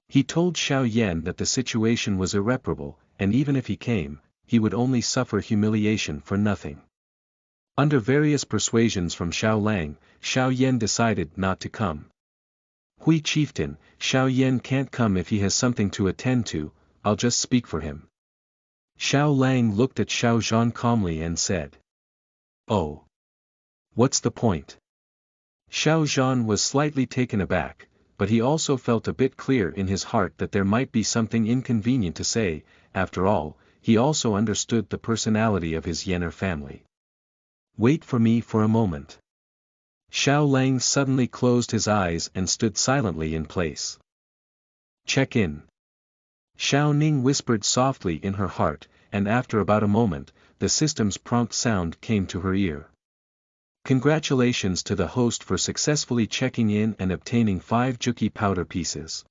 He told Xiao Yan that the situation was irreparable, and even if he came, he would only suffer humiliation for nothing. Under various persuasions from Xiao Lang, Xiao Yan decided not to come. Hui chieftain, Xiao Yan can't come if he has something to attend to, I'll just speak for him. Xiao Lang looked at Xiao Zhan calmly and said. Oh. What's the point? Xiao Zhan was slightly taken aback, but he also felt a bit clear in his heart that there might be something inconvenient to say. After all, he also understood the personality of his Yanner family. Wait for me for a moment. Xiao Lang suddenly closed his eyes and stood silently in place. Check in. Xiao Ning whispered softly in her heart, and after about a moment, the system's prompt sound came to her ear. Congratulations to the host for successfully checking in and obtaining 5 Juki powder pieces.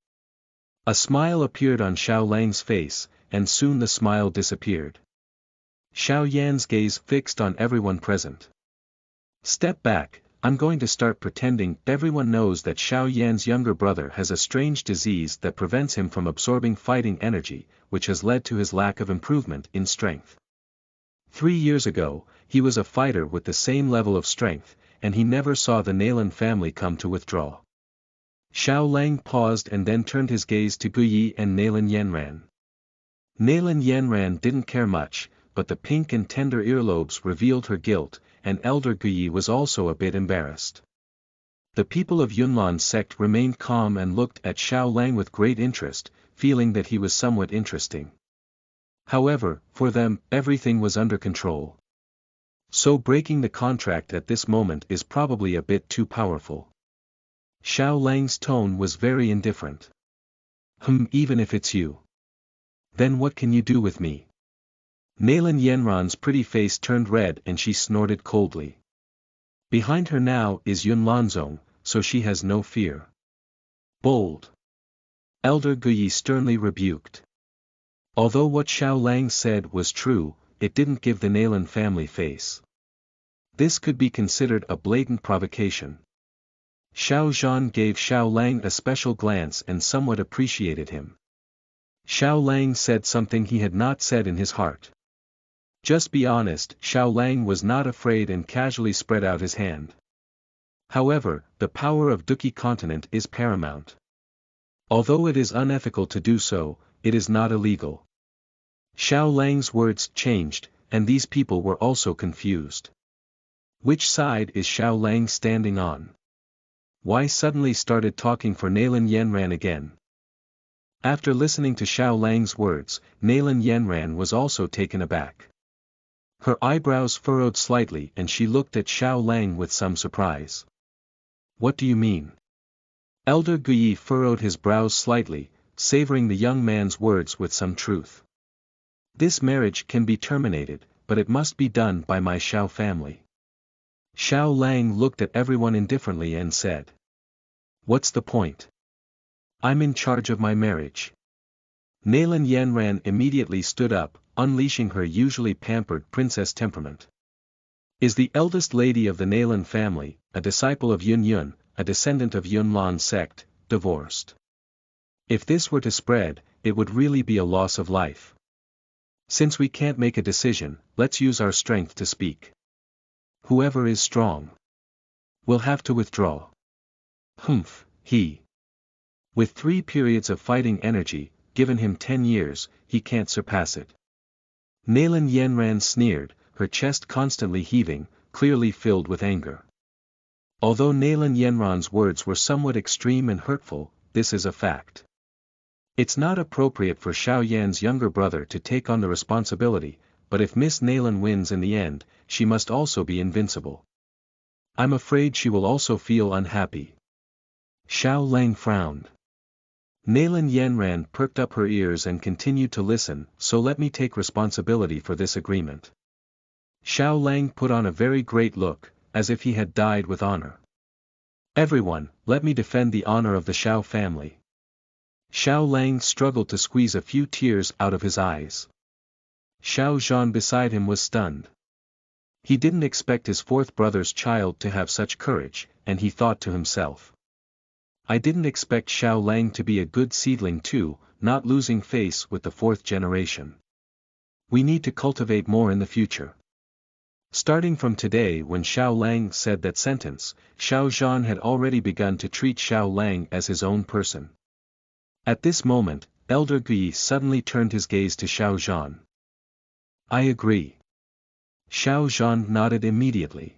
A smile appeared on Xiao Lang's face, and soon the smile disappeared. Xiao Yan's gaze fixed on everyone present. Step back, I'm going to start pretending everyone knows that Xiao Yan's younger brother has a strange disease that prevents him from absorbing fighting energy, which has led to his lack of improvement in strength. 3 years ago, he was a fighter with the same level of strength, and he never saw the Nalan family come to withdraw. Xiao Lang paused and then turned his gaze to Guyi and Nalan Yanran. Nalan Yanran didn't care much, but the pink and tender earlobes revealed her guilt, and Elder Guyi was also a bit embarrassed. The people of Yunlan's sect remained calm and looked at Xiao Lang with great interest, feeling that he was somewhat interesting. However, for them, everything was under control. So breaking the contract at this moment is probably a bit too powerful. Xiao Lang's tone was very indifferent. Even if it's you. Then what can you do with me? Nalan Yanran's pretty face turned red and she snorted coldly. Behind her now is Yunlanzong, so she has no fear. Bold. Elder Guyi sternly rebuked. Although what Xiao Lang said was true, it didn't give the Nalan family face. This could be considered a blatant provocation. Xiao Zhan gave Xiao Lang a special glance and somewhat appreciated him. Xiao Lang said something he had not said in his heart. Just be honest, Xiao Lang was not afraid and casually spread out his hand. However, the power of Duki continent is paramount. Although it is unethical to do so, it is not illegal. Xiao Lang's words changed, and these people were also confused. Which side is Xiao Lang standing on? Why suddenly started talking for Nalan Yanran again? After listening to Xiao Lang's words, Nalan Yanran was also taken aback. Her eyebrows furrowed slightly and she looked at Xiao Lang with some surprise. What do you mean? Elder Guyi furrowed his brows slightly, savoring the young man's words with some truth. This marriage can be terminated, but it must be done by my Xiao family. Xiao Lang looked at everyone indifferently and said. What's the point? I'm in charge of my marriage. Nalan Yanran immediately stood up, unleashing her usually pampered princess temperament. Is the eldest lady of the Nalan family, a disciple of Yun Yun, a descendant of Yunlan's sect, divorced? If this were to spread, it would really be a loss of life. Since we can't make a decision, let's use our strength to speak. Whoever is strong will have to withdraw. He. With 3 periods of fighting energy, given him 10 years, he can't surpass it. Nalan Yanran sneered, her chest constantly heaving, clearly filled with anger. Although Nalan Yanran's words were somewhat extreme and hurtful, this is a fact. It's not appropriate for Xiao Yan's younger brother to take on the responsibility, but if Miss Nalan wins in the end, she must also be invincible. I'm afraid she will also feel unhappy. Xiao Lang frowned. Nalan Yanran perked up her ears and continued to listen, so let me take responsibility for this agreement. Xiao Lang put on a very great look, as if he had died with honor. Everyone, let me defend the honor of the Xiao family. Xiao Lang struggled to squeeze a few tears out of his eyes. Xiao Zhan beside him was stunned. He didn't expect his fourth brother's child to have such courage, and he thought to himself. I didn't expect Xiao Lang to be a good seedling too, not losing face with the fourth generation. We need to cultivate more in the future. Starting from today when Xiao Lang said that sentence, Xiao Zhan had already begun to treat Xiao Lang as his own person. At this moment, Elder Gui suddenly turned his gaze to Xiao Zhan. I agree. Xiao Zhan nodded immediately.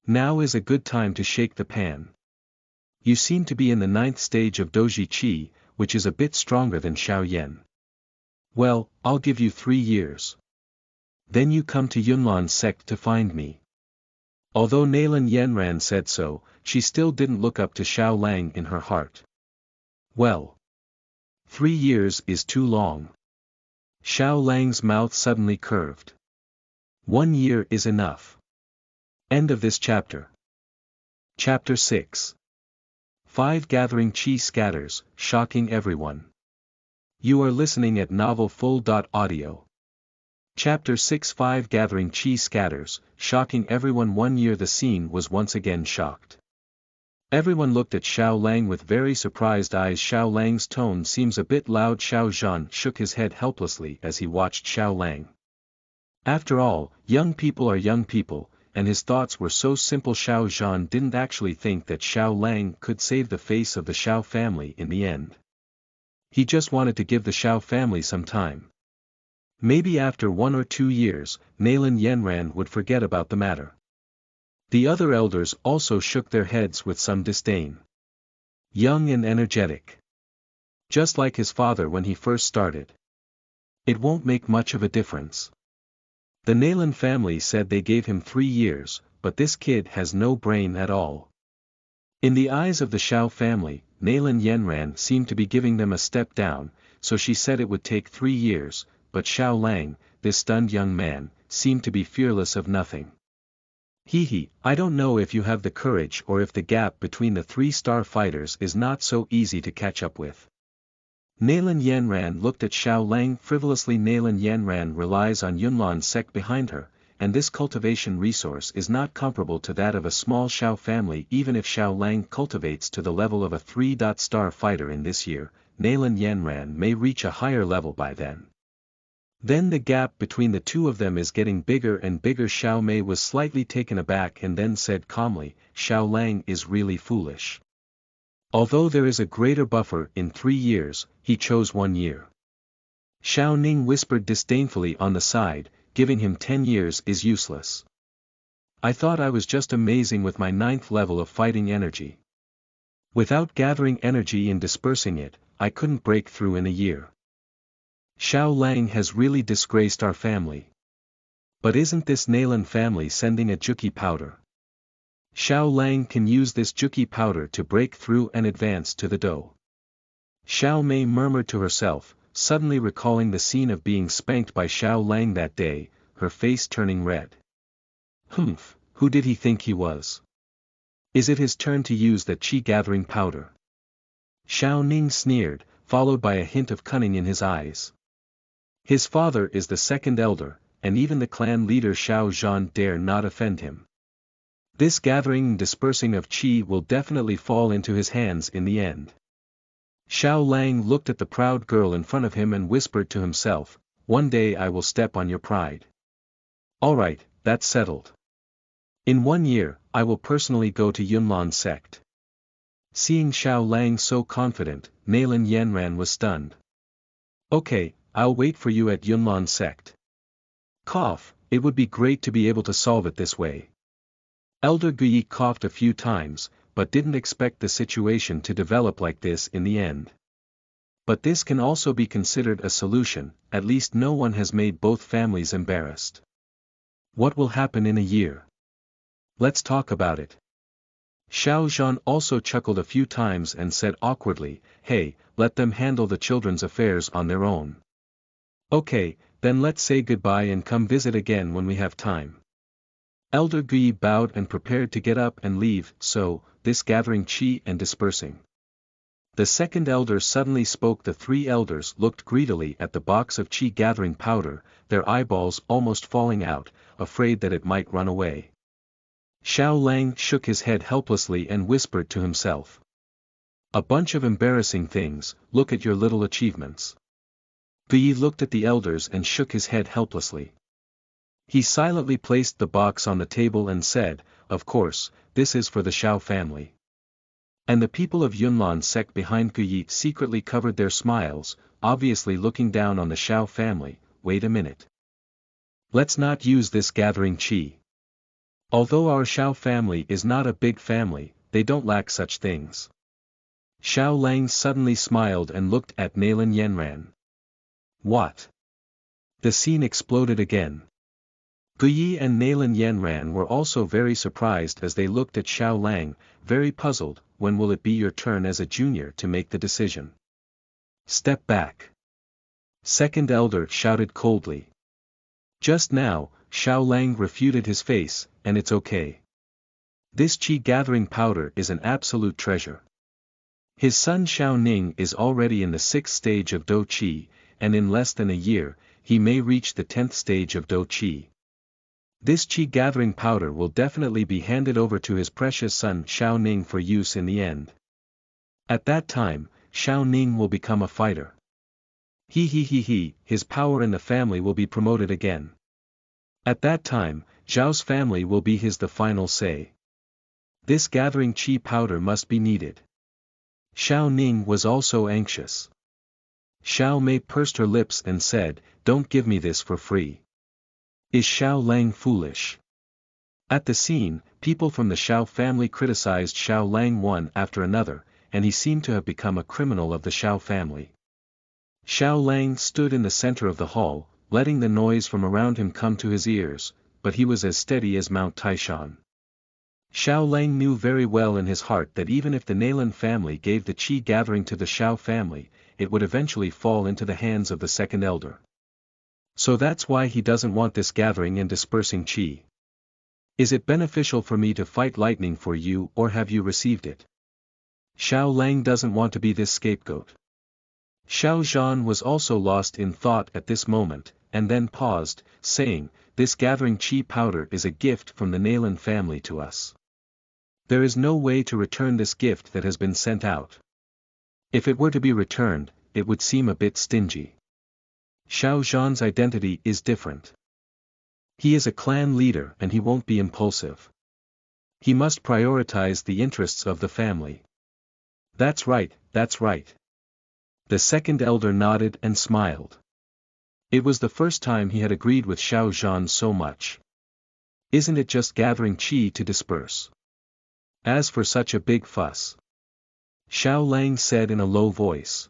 Now is a good time to shake the pan. You seem to be in the 9th stage of Dou Zhi Qi, which is a bit stronger than Xiao Yan. Well, I'll give you 3 years. Then you come to Yunlan sect to find me. Although Nalan Yanran said so, she still didn't look up to Xiao Lang in her heart. Well. 3 years is too long. Xiao Lang's mouth suddenly curved. 1 year is enough. End of this chapter. Chapter 6. 5 Gathering Qi Scatters, Shocking Everyone. You are listening at novelfull.audio. Chapter 6 5 Gathering Qi Scatters, Shocking Everyone 1 year the scene was once again shocked. Everyone looked at Xiao Lang with very surprised eyes. Xiao Lang's tone seems a bit loud. Xiao Zhan shook his head helplessly as he watched Xiao Lang. After all, young people are young people, and his thoughts were so simple. Xiao Zhan didn't actually think that Xiao Lang could save the face of the Xiao family in the end. He just wanted to give the Xiao family some time. Maybe after 1 or 2 years, Nalan Yanran would forget about the matter. The other elders also shook their heads with some disdain. Young and energetic. Just like his father when he first started. It won't make much of a difference. The Nalan family said they gave him 3 years, but this kid has no brain at all. In the eyes of the Xiao family, Nalan Yanran seemed to be giving them a step down, so she said it would take 3 years, but Xiao Lang, this stunned young man, seemed to be fearless of nothing. I don't know if you have the courage or if the gap between the 3-star fighters is not so easy to catch up with. Nalan Yanran looked at Xiao Lang frivolously. Nalan Yanran relies on Yunlan sect behind her, and this cultivation resource is not comparable to that of a small Xiao family. Even if Xiao Lang cultivates to the level of a 3-star fighter in this year, Nalan Yanran may reach a higher level by then. Then the gap between the two of them is getting bigger and bigger. Xiao Mei was slightly taken aback and then said calmly, Xiao Lang is really foolish. Although there is a greater buffer in 3 years, he chose 1 year. Xiao Ning whispered disdainfully on the side, giving him 10 years is useless. I thought I was just amazing with my 9th level of fighting energy. Without gathering energy and dispersing it, I couldn't break through in a year. Xiao Lang has really disgraced our family. But isn't this Nalan family sending a Juqi powder? Xiao Lang can use this Juqi powder to break through and advance to the Dou. Xiao Mei murmured to herself, suddenly recalling the scene of being spanked by Xiao Lang that day, her face turning red. Humph, who did he think he was? Is it his turn to use that Qi-gathering powder? Xiao Ning sneered, followed by a hint of cunning in his eyes. His father is the 2nd elder, and even the clan leader Xiao Zhan dare not offend him. This gathering and dispersing of Qi will definitely fall into his hands in the end. Xiao Lang looked at the proud girl in front of him and whispered to himself, one day I will step on your pride. Alright, that's settled. In 1 year, I will personally go to Yunlan sect. Seeing Xiao Lang so confident, Nalan Yanran was stunned. Okay, I'll wait for you at Yunlan sect. Cough, it would be great to be able to solve it this way. Elder Gui coughed a few times, but didn't expect the situation to develop like this in the end. But this can also be considered a solution, at least no one has made both families embarrassed. What will happen in a year? Let's talk about it. Xiao Zhan also chuckled a few times and said awkwardly, hey, let them handle the children's affairs on their own. Okay, then let's say goodbye and come visit again when we have time. Elder Gui bowed and prepared to get up and leave, so, this gathering qi and dispersing. The second elder suddenly spoke. The three elders looked greedily at the box of qi gathering powder, their eyeballs almost falling out, afraid that it might run away. Xiao Lang shook his head helplessly and whispered to himself. A bunch of embarrassing things, look at your little achievements. Gui looked at the elders and shook his head helplessly. He silently placed the box on the table and said, of course, this is for the Xiao family. And the people of Yunlan sect behind Gui secretly covered their smiles, obviously looking down on the Xiao family. Wait a minute. Let's not use this gathering qi. Although our Xiao family is not a big family, they don't lack such things. Xiao Lang suddenly smiled and looked at Nalan Yanran. What? The scene exploded again. Gui and Nalan Yanran were also very surprised as they looked at Xiao Lang, very puzzled. When will it be your turn as a junior to make the decision? Step back. Second elder shouted coldly. Just now, Xiao Lang refuted his face, and it's okay. This qi gathering powder is an absolute treasure. His son Xiao Ning is already in the 6th stage of Dou Qi, and in less than a year, he may reach the 10th stage of Dou Qi. This qi gathering powder will definitely be handed over to his precious son Xiao Ning for use in the end. At that time, Xiao Ning will become a fighter. His power in the family will be promoted again. At that time, Zhao's family will be his the final say. This gathering qi powder must be needed. Xiao Ning was also anxious. Xiao Mei pursed her lips and said, don't give me this for free. Is Xiao Lang foolish? At the scene, people from the Xiao family criticized Xiao Lang one after another, and he seemed to have become a criminal of the Xiao family. Xiao Lang stood in the center of the hall, letting the noise from around him come to his ears, but he was as steady as Mount Taishan. Xiao Lang knew very well in his heart that even if the Nalan family gave the qi gathering to the Xiao family, it would eventually fall into the hands of the second elder. So that's why he doesn't want this gathering and dispersing qi. Is it beneficial for me to fight lightning for you, or have you received it? Xiao Lang doesn't want to be this scapegoat. Xiao Zhan was also lost in thought at this moment, and then paused, saying, this gathering qi powder is a gift from the Nalan family to us. There is no way to return this gift that has been sent out. If it were to be returned, it would seem a bit stingy. Xiao Zhan's identity is different. He is a clan leader and he won't be impulsive. He must prioritize the interests of the family. That's right, that's right. The second elder nodded and smiled. It was the first time he had agreed with Xiao Zhan so much. Isn't it just gathering qi to disperse? As for such a big fuss. Xiao Lang said in a low voice.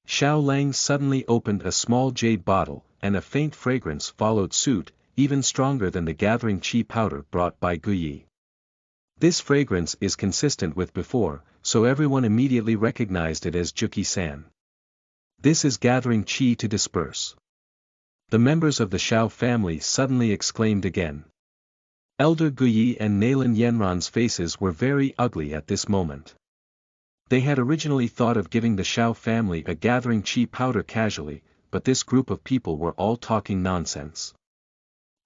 Xiao Lang suddenly opened a small jade bottle, and a faint fragrance followed suit, even stronger than the gathering qi powder brought by Gui. This fragrance is consistent with before, so everyone immediately recognized it as Juki-san. This is gathering qi to disperse. The members of the Xiao family suddenly exclaimed again. Elder Gui and Nalan Yanran's faces were very ugly at this moment. They had originally thought of giving the Xiao family a gathering qi powder casually, but this group of people were all talking nonsense.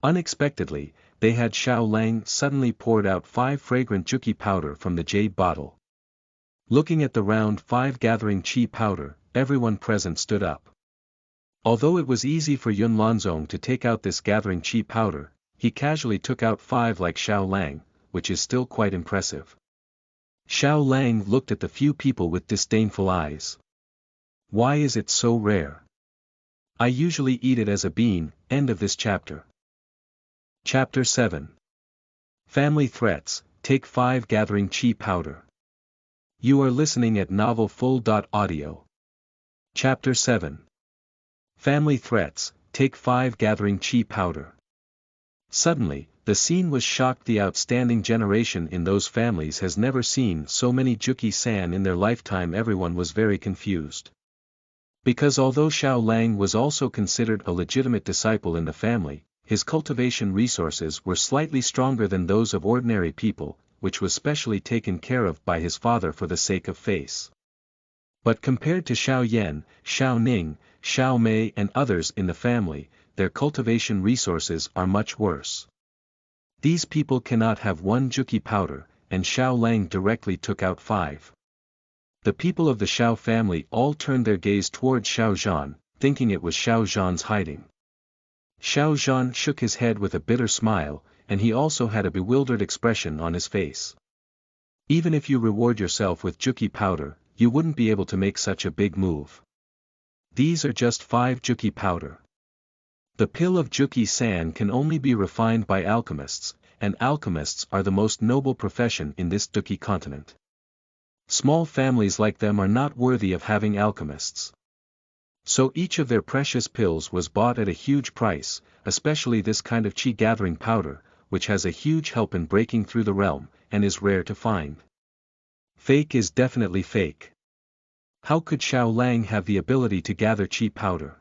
Unexpectedly, they had Xiao Lang suddenly poured out 5 fragrant Juki powder from the jade bottle. Looking at the round 5 gathering qi powder, everyone present stood up. Although it was easy for Yun Lanzong to take out this gathering qi powder, he casually took out 5 like Xiao Lang, which is still quite impressive. Xiao Lang looked at the few people with disdainful eyes. Why is it so rare? I usually eat it as a bean. End of this chapter. Chapter 7. Family Threats, Take 5 Gathering Qi Powder. You are listening at novelfull.audio. Chapter 7. Family Threats, Take 5 Gathering Qi Powder. Suddenly, the scene was shocked. The outstanding generation in those families has never seen so many Juki-san in their lifetime. Everyone was very confused. Because although Xiao Lang was also considered a legitimate disciple in the family, his cultivation resources were slightly stronger than those of ordinary people, which was specially taken care of by his father for the sake of face. But compared to Xiao Yan, Xiao Ning, Xiao Mei and others in the family, their cultivation resources are much worse. These people cannot have 1 Juqi powder, and Xiao Lang directly took out 5. The people of the Xiao family all turned their gaze towards Xiao Zhan, thinking it was Xiao Zhan's hiding. Xiao Zhan shook his head with a bitter smile, and he also had a bewildered expression on his face. Even if you reward yourself with Juqi powder, you wouldn't be able to make such a big move. These are just 5 Juqi powder. The pill of Juqi San can only be refined by alchemists, and alchemists are the most noble profession in this Duqi continent. Small families like them are not worthy of having alchemists. So each of their precious pills was bought at a huge price, especially this kind of qi gathering powder, which has a huge help in breaking through the realm, and is rare to find. Fake is definitely fake. How could Xiao Lang have the ability to gather qi powder?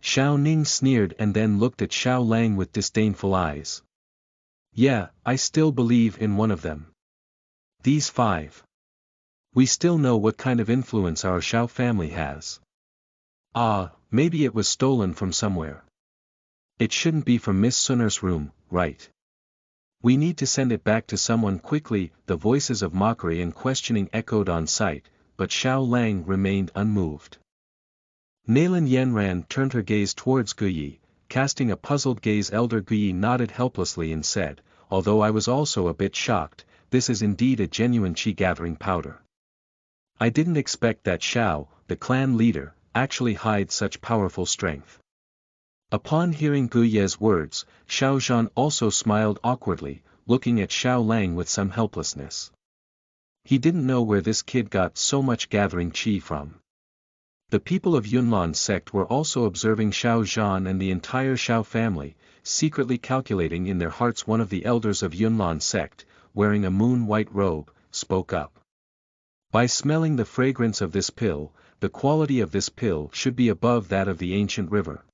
Xiao Ning sneered and then looked at Xiao Lang with disdainful eyes. Yeah, I still believe in one of them. These 5. We still know what kind of influence our Xiao family has. Ah, maybe it was stolen from somewhere. It shouldn't be from Miss Xun'er's room, right? We need to send it back to someone quickly. The voices of mockery and questioning echoed on sight, but Xiao Lang remained unmoved. Nalan Yanran turned her gaze towards Guyi, casting a puzzled gaze. Elder Guyi nodded helplessly and said, although I was also a bit shocked, this is indeed a genuine qi gathering powder. I didn't expect that Xiao, the clan leader, actually hide such powerful strength. Upon hearing Guye's words, Xiao Zhan also smiled awkwardly, looking at Xiao Lang with some helplessness. He didn't know where this kid got so much gathering qi from. The people of Yunlan sect were also observing Xiao Zhan and the entire Xiao family, secretly calculating in their hearts. One of the elders of Yunlan sect, wearing a moon-white robe, spoke up. By smelling the fragrance of this pill, the quality of this pill should be above that of the ancient river.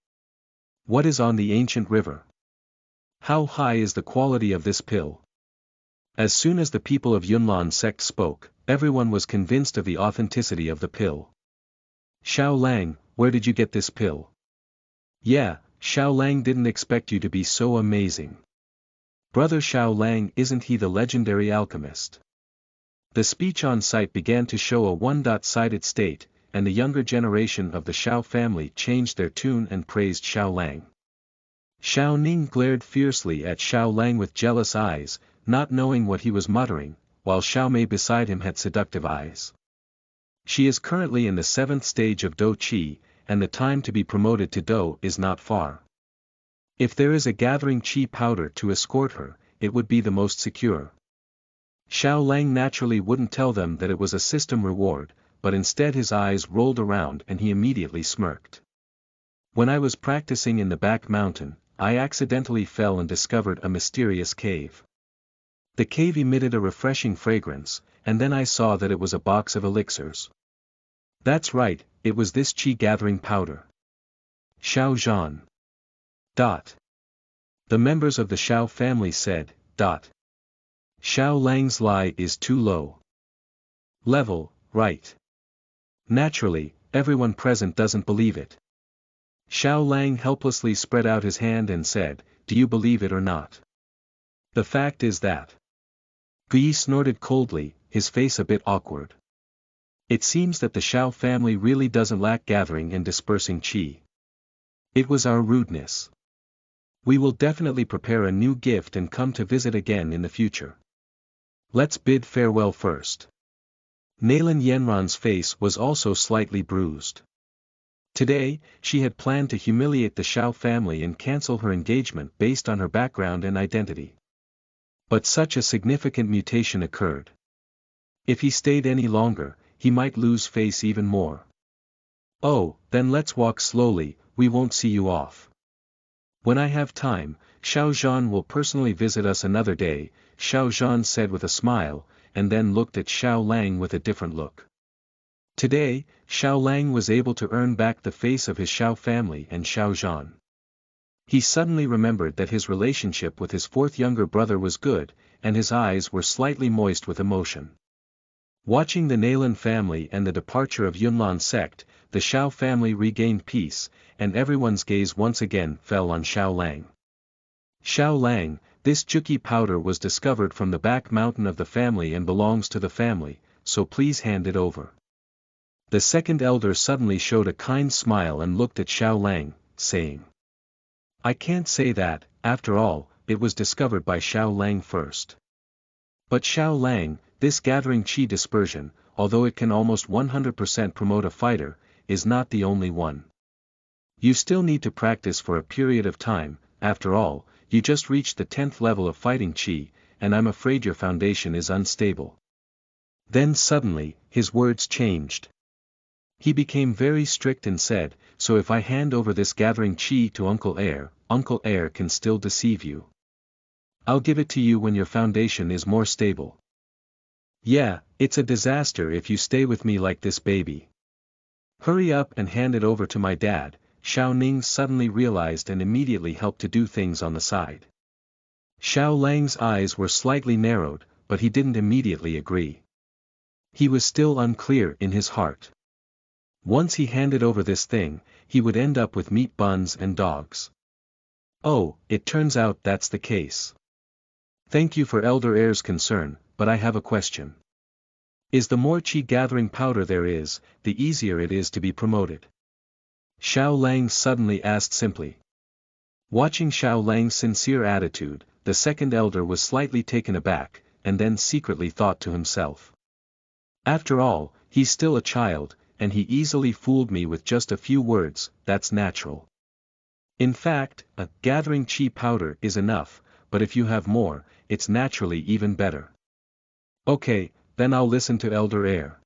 What is on the ancient river? How high is the quality of this pill? As soon as the people of Yunlan sect spoke, everyone was convinced of the authenticity of the pill. Xiao Lang, where did you get this pill? Yeah, Xiao Lang didn't expect you to be so amazing. Brother Xiao Lang, isn't he the legendary alchemist? The speech on site began to show a one-sided state, and the younger generation of the Xiao family changed their tune and praised Xiao Lang. Xiao Ning glared fiercely at Xiao Lang with jealous eyes, not knowing what he was muttering, while Xiao Mei beside him had seductive eyes. She is currently in the 7th stage of Dou Qi, and the time to be promoted to Dou is not far. If there is a gathering qi powder to escort her, it would be the most secure. Xiao Lang naturally wouldn't tell them that it was a system reward, but instead his eyes rolled around and he immediately smirked. When I was practicing in the back mountain, I accidentally fell and discovered a mysterious cave. The cave emitted a refreshing fragrance, and then I saw that it was a box of elixirs. That's right, it was this qi gathering powder. Xiao Zhan. The members of the Xiao family said, Xiao Lang's lie is too low. Level, right? Naturally, everyone present doesn't believe it. Xiao Lang helplessly spread out his hand and said, do you believe it or not? The fact is that. Guyi snorted coldly, his face a bit awkward. It seems that the Xiao family really doesn't lack gathering and dispersing qi. It was our rudeness. We will definitely prepare a new gift and come to visit again in the future. Let's bid farewell first. Nalan Yanran's face was also slightly bruised. Today, she had planned to humiliate the Xiao family and cancel her engagement based on her background and identity. But such a significant mutation occurred. If he stayed any longer, he might lose face even more. Oh, then let's walk slowly, we won't see you off. When I have time, Xiao Zhan will personally visit us another day, Xiao Zhan said with a smile, and then looked at Xiao Lang with a different look. Today, Xiao Lang was able to earn back the face of his Xiao family and Xiao Zhan. He suddenly remembered that his relationship with his fourth younger brother was good, and his eyes were slightly moist with emotion. Watching the Nalan family and the departure of Yunlan sect, the Xiao family regained peace, and everyone's gaze once again fell on Xiao Lang. Xiao Lang, this Juqi powder was discovered from the back mountain of the family and belongs to the family, so please hand it over. The second elder suddenly showed a kind smile and looked at Xiao Lang, saying, I can't say that, after all, it was discovered by Xiao Lang first. But Xiao Lang, this gathering qi dispersion, although it can almost 100% promote a fighter, is not the only one. You still need to practice for a period of time. After all, you just reached the 10th level of fighting qi, and I'm afraid your foundation is unstable. Then suddenly, his words changed. He became very strict and said, so if I hand over this gathering qi to Uncle Heir can still deceive you. I'll give it to you when your foundation is more stable. Yeah, it's a disaster if you stay with me like this, baby. Hurry up and hand it over to my dad. Xiao Ning suddenly realized and immediately helped to do things on the side. Xiao Lang's eyes were slightly narrowed, but he didn't immediately agree. He was still unclear in his heart. Once he handed over this thing, he would end up with meat buns and dogs. Oh, it turns out that's the case. Thank you for Elder Heir's concern, but I have a question. Is the more qi gathering powder there is, the easier it is to be promoted? Xiao Lang suddenly asked simply. Watching Xiao Lang's sincere attitude, the second elder was slightly taken aback, and then secretly thought to himself. After all, he's still a child, and he easily fooled me with just a few words, that's natural. In fact, a gathering qi powder is enough, but if you have more, it's naturally even better. Okay, then I'll listen to Elder Heir.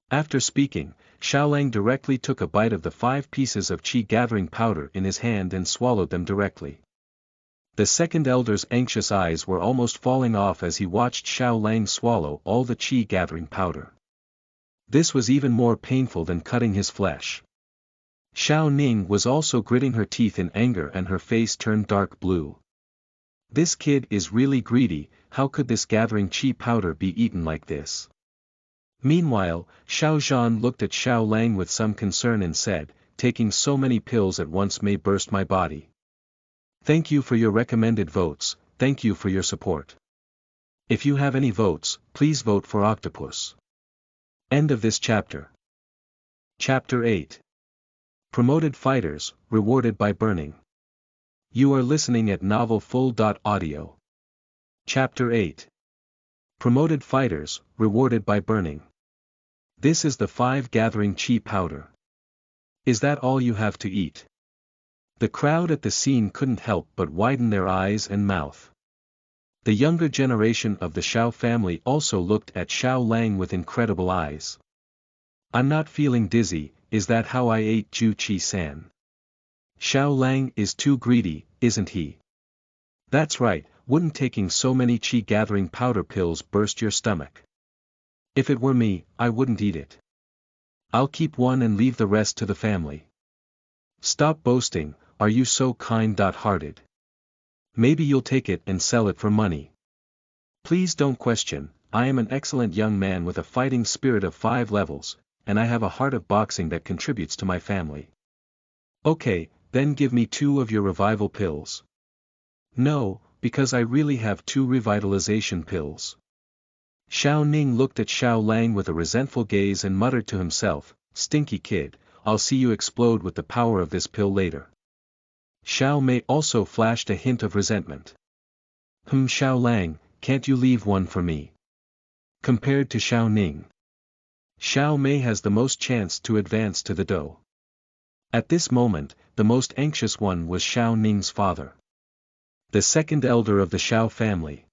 After speaking, Xiao Lang directly took a bite of the 5 pieces of qi gathering powder in his hand and swallowed them directly. The second elder's anxious eyes were almost falling off as he watched Xiao Lang swallow all the qi gathering powder. This was even more painful than cutting his flesh. Xiao Ning was also gritting her teeth in anger and her face turned dark blue. This kid is really greedy, how could this gathering qi powder be eaten like this? Meanwhile, Xiao Zhan looked at Xiao Lang with some concern and said, taking so many pills at once may burst my body. Thank you for your recommended votes, thank you for your support. If you have any votes, please vote for Octopus. End of this chapter. Chapter 8. Promoted Fighters, Rewarded by Burning. You are listening at novelfull.audio. Chapter 8. Promoted Fighters, Rewarded by Burning. This is the 5 gathering qi powder. Is that all you have to eat? The crowd at the scene couldn't help but widen their eyes and mouth. The younger generation of the Xiao family also looked at Xiao Lang with incredible eyes. I'm not feeling dizzy, is that how I ate Zhi Qi-san? Xiao Lang is too greedy, isn't he? That's right, wouldn't taking so many qi gathering powder pills burst your stomach? If it were me, I wouldn't eat it. I'll keep one and leave the rest to the family. Stop boasting, are you so kind-hearted? Maybe you'll take it and sell it for money. Please don't question, I am an excellent young man with a fighting spirit of 5 levels, and I have a heart of boxing that contributes to my family. Okay, then give me 2 of your revival pills. No, because I really have 2 revitalization pills. Xiao Ning looked at Xiao Lang with a resentful gaze and muttered to himself, stinky kid, I'll see you explode with the power of this pill later. Xiao Mei also flashed a hint of resentment. Xiao Lang, can't you leave one for me? Compared to Xiao Ning, Xiao Mei has the most chance to advance to the Dou. At this moment, the most anxious one was Xiao Ning's father, the second elder of the Xiao family.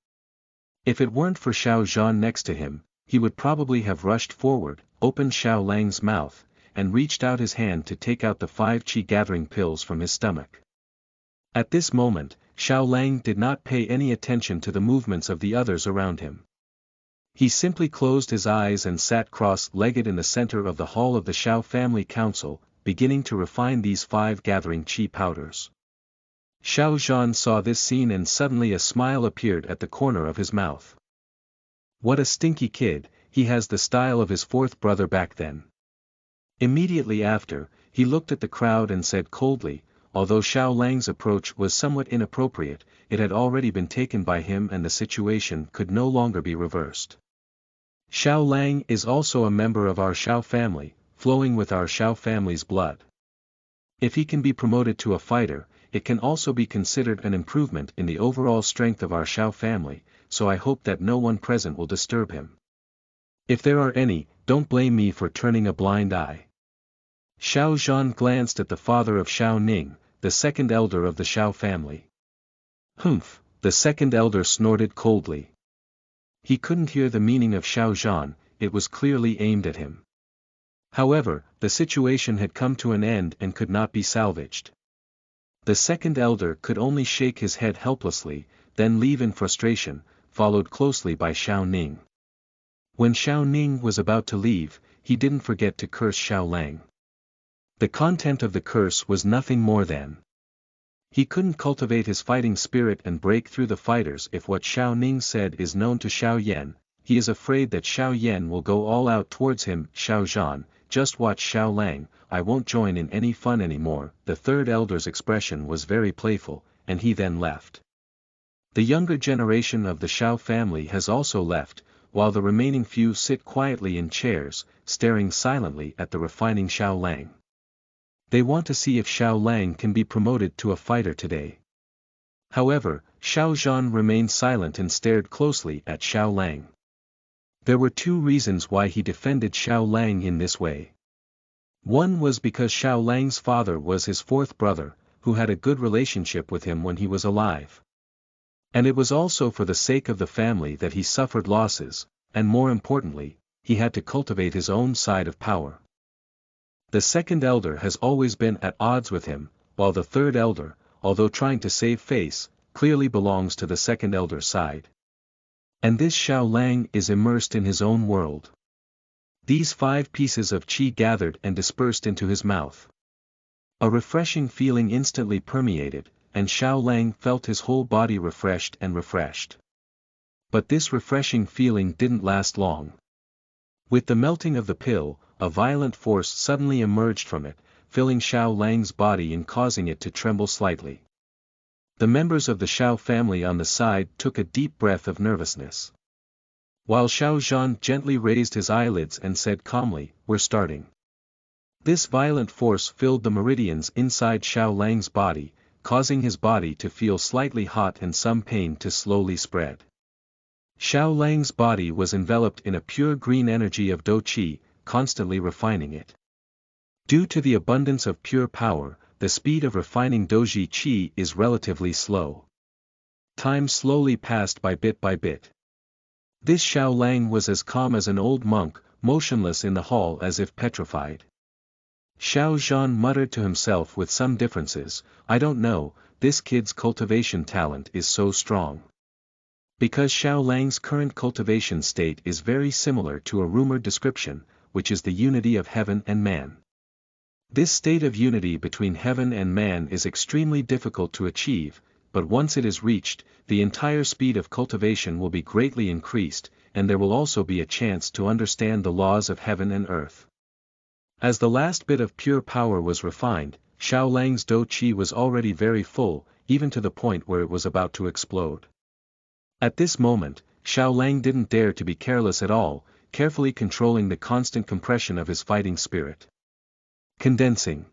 If it weren't for Xiao Zhan next to him, he would probably have rushed forward, opened Xiao Lang's mouth, and reached out his hand to take out the 5 qi gathering pills from his stomach. At this moment, Xiao Lang did not pay any attention to the movements of the others around him. He simply closed his eyes and sat cross-legged in the center of the hall of the Xiao family council, beginning to refine these 5 gathering qi powders. Xiao Zhan saw this scene and suddenly a smile appeared at the corner of his mouth. What a stinky kid, he has the style of his fourth brother back then. Immediately after, he looked at the crowd and said coldly, although Xiao Lang's approach was somewhat inappropriate, it had already been taken by him and the situation could no longer be reversed. Xiao Lang is also a member of our Xiao family, flowing with our Xiao family's blood. If he can be promoted to a fighter, it can also be considered an improvement in the overall strength of our Xiao family, so I hope that no one present will disturb him. If there are any, don't blame me for turning a blind eye. Xiao Zhan glanced at the father of Xiao Ning, the second elder of the Xiao family. Humph, the second elder snorted coldly. He couldn't hear the meaning of Xiao Zhan, it was clearly aimed at him. However, the situation had come to an end and could not be salvaged. The second elder could only shake his head helplessly, then leave in frustration, followed closely by Xiao Ning. When Xiao Ning was about to leave, he didn't forget to curse Xiao Lang. The content of the curse was nothing more than: he couldn't cultivate his fighting spirit and break through the fighters if what Xiao Ning said is known to Xiao Yan. He is afraid that Xiao Yan will go all out towards him. Xiao Zhan, just watch Xiao Lang, I won't join in any fun anymore. The third elder's expression was very playful, and he then left. The younger generation of the Xiao family has also left, while the remaining few sit quietly in chairs, staring silently at the refining Xiao Lang. They want to see if Xiao Lang can be promoted to a fighter today. However, Xiao Zhan remained silent and stared closely at Xiao Lang. There were two reasons why he defended Xiao Lang in this way. One was because Xiao Lang's father was his fourth brother, who had a good relationship with him when he was alive. And it was also for the sake of the family that he suffered losses, and more importantly, he had to cultivate his own side of power. The second elder has always been at odds with him, while the third elder, although trying to save face, clearly belongs to the second elder's side. And this Xiao Lang is immersed in his own world. These 5 pieces of qi gathered and dispersed into his mouth. A refreshing feeling instantly permeated, and Xiao Lang felt his whole body refreshed and refreshed. But this refreshing feeling didn't last long. With the melting of the pill, a violent force suddenly emerged from it, filling Xiao Lang's body and causing it to tremble slightly. The members of the Xiao family on the side took a deep breath of nervousness. While Xiao Zhan gently raised his eyelids and said calmly, "We're starting." This violent force filled the meridians inside Xiao Lang's body, causing his body to feel slightly hot and some pain to slowly spread. Xiao Lang's body was enveloped in a pure green energy of Dou Qi, constantly refining it. Due to the abundance of pure power, the speed of refining Dou Zhi Qi is relatively slow. Time slowly passed by bit by bit. This Xiao Lang was as calm as an old monk, motionless in the hall as if petrified. Xiao Zhan muttered to himself with some differences, "I don't know, this kid's cultivation talent is so strong." Because Xiao Lang's current cultivation state is very similar to a rumored description, which is the unity of heaven and man. This state of unity between heaven and man is extremely difficult to achieve, but once it is reached, the entire speed of cultivation will be greatly increased, and there will also be a chance to understand the laws of heaven and earth. As the last bit of pure power was refined, Xiao Lang's Dou Qi was already very full, even to the point where it was about to explode. At this moment, Xiao Lang didn't dare to be careless at all, carefully controlling the constant compression of his fighting spirit. Condensing.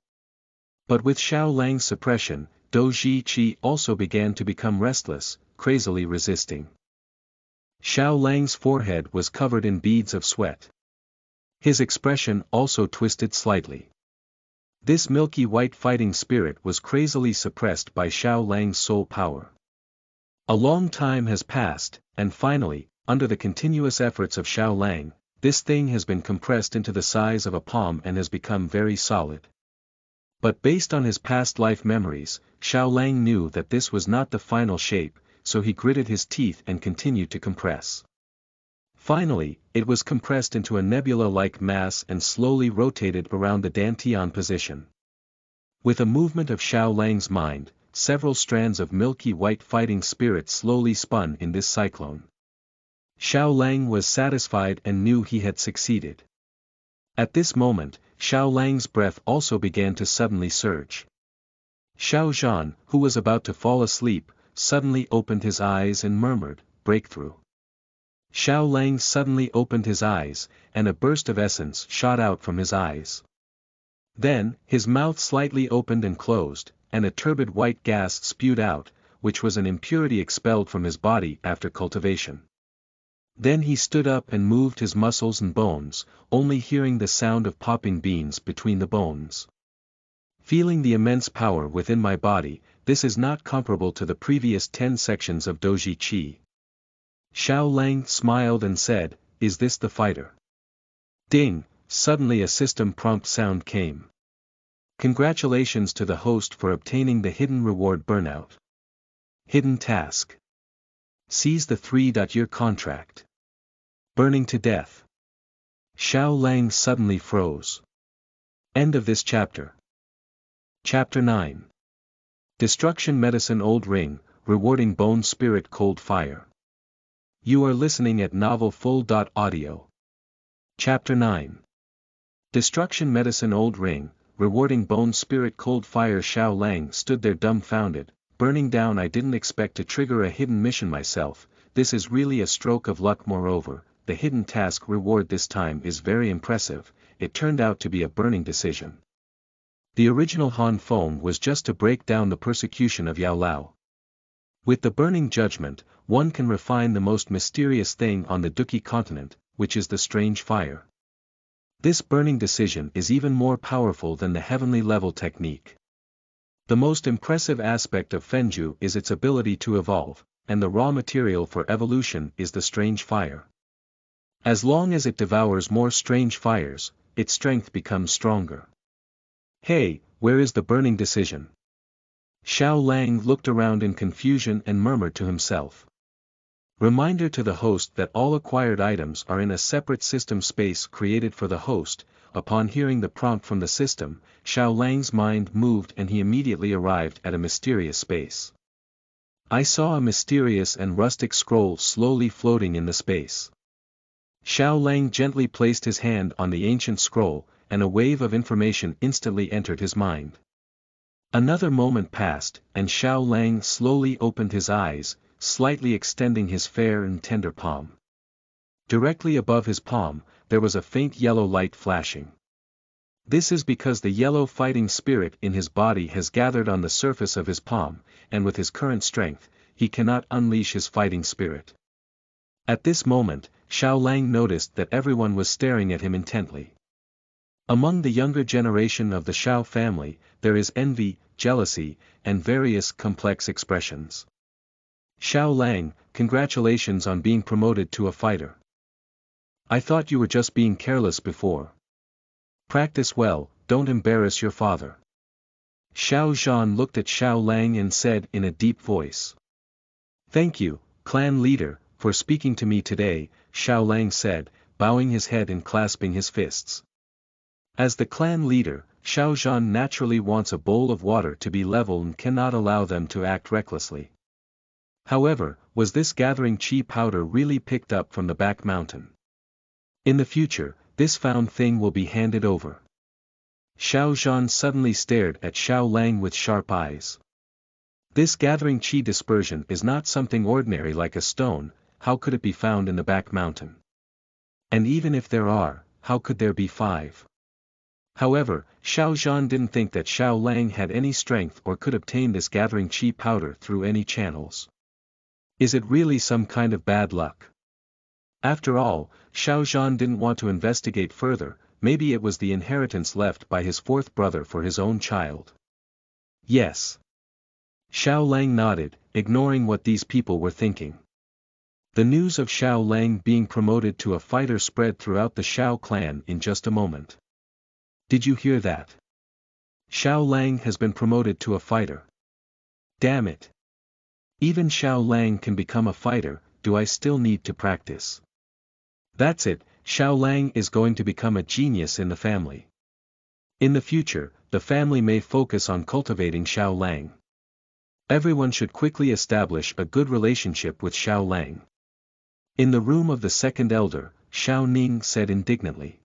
But with Xiao Lang's suppression, Dou Zhi Qi also began to become restless, crazily resisting. Xiao Lang's forehead was covered in beads of sweat. His expression also twisted slightly. This milky white fighting spirit was crazily suppressed by Xiao Lang's soul power. A long time has passed, and finally, under the continuous efforts of Xiao Lang, this thing has been compressed into the size of a palm and has become very solid. But based on his past life memories, Xiao Lang knew that this was not the final shape, so he gritted his teeth and continued to compress. Finally, it was compressed into a nebula-like mass and slowly rotated around the Dantian position. With a movement of Xiao Lang's mind, several strands of milky white fighting spirit slowly spun in this cyclone. Xiao Lang was satisfied and knew he had succeeded. At this moment, Xiao Lang's breath also began to suddenly surge. Xiao Zhan, who was about to fall asleep, suddenly opened his eyes and murmured, "Breakthrough." Xiao Lang suddenly opened his eyes, and a burst of essence shot out from his eyes. Then, his mouth slightly opened and closed, and a turbid white gas spewed out, which was an impurity expelled from his body after cultivation. Then he stood up and moved his muscles and bones, only hearing the sound of popping beans between the bones. Feeling the immense power within my body, this is not comparable to the previous 10 sections of Dou Zhi Qi. Xiao Lang smiled and said, "Is this the fighter?" Ding, suddenly a system prompt sound came. Congratulations to the host for obtaining the hidden reward burnout. Hidden task. Seize the 3-year contract. Burning to death. Xiao Lang suddenly froze. End of this chapter. Chapter 9. Destruction Medicine Old Ring, Rewarding Bone Spirit Cold Fire. You are listening at novelfull.audio. Chapter 9. Destruction Medicine Old Ring, Rewarding Bone Spirit Cold Fire. Xiao Lang stood there dumbfounded, burning down. I didn't expect to trigger a hidden mission myself, this is really a stroke of luck. Moreover, the hidden task reward this time is very impressive, it turned out to be a burning decision. The original Han Feng was just to break down the persecution of Yao Lao. With the burning judgment, one can refine the most mysterious thing on the Duqi continent, which is the strange fire. This burning decision is even more powerful than the heavenly level technique. The most impressive aspect of Fenju is its ability to evolve, and the raw material for evolution is the strange fire. As long as it devours more strange fires, its strength becomes stronger. Hey, where is the burning decision? Xiao Lang looked around in confusion and murmured to himself. Reminder to the host that all acquired items are in a separate system space created for the host. Upon hearing the prompt from the system, Xiao Lang's mind moved and he immediately arrived at a mysterious space. I saw a mysterious and rustic scroll slowly floating in the space. Xiao Lang gently placed his hand on the ancient scroll, and a wave of information instantly entered his mind. Another moment passed, and Xiao Lang slowly opened his eyes, slightly extending his fair and tender palm. Directly above his palm, there was a faint yellow light flashing. This is because the yellow fighting spirit in his body has gathered on the surface of his palm, and with his current strength, he cannot unleash his fighting spirit. At this moment, Xiao Lang noticed that everyone was staring at him intently. Among the younger generation of the Xiao family, there is envy, jealousy, and various complex expressions. Xiao Lang, congratulations on being promoted to a fighter. I thought you were just being careless before. Practice well, don't embarrass your father. Xiao Zhan looked at Xiao Lang and said in a deep voice. Thank you, clan leader, for speaking to me today, Xiao Lang said, bowing his head and clasping his fists. As the clan leader, Xiao Zhan naturally wants a bowl of water to be level and cannot allow them to act recklessly. However, was this gathering chi powder really picked up from the back mountain? In the future, this found thing will be handed over. Xiao Zhan suddenly stared at Xiao Lang with sharp eyes. This gathering chi dispersion is not something ordinary like a stone, how could it be found in the back mountain? And even if there are, how could there be 5? However, Xiao Zhan didn't think that Xiao Lang had any strength or could obtain this gathering chi powder through any channels. Is it really some kind of bad luck? After all, Xiao Zhan didn't want to investigate further, maybe it was the inheritance left by his fourth brother for his own child. Yes. Xiao Lang nodded, ignoring what these people were thinking. The news of Xiao Lang being promoted to a fighter spread throughout the Xiao clan in just a moment. Did you hear that? Xiao Lang has been promoted to a fighter. Damn it. Even Xiao Lang can become a fighter, do I still need to practice? That's it, Xiao Lang is going to become a genius in the family. In the future, the family may focus on cultivating Xiao Lang. Everyone should quickly establish a good relationship with Xiao Lang. In the room of the second elder, Xiao Ning said indignantly.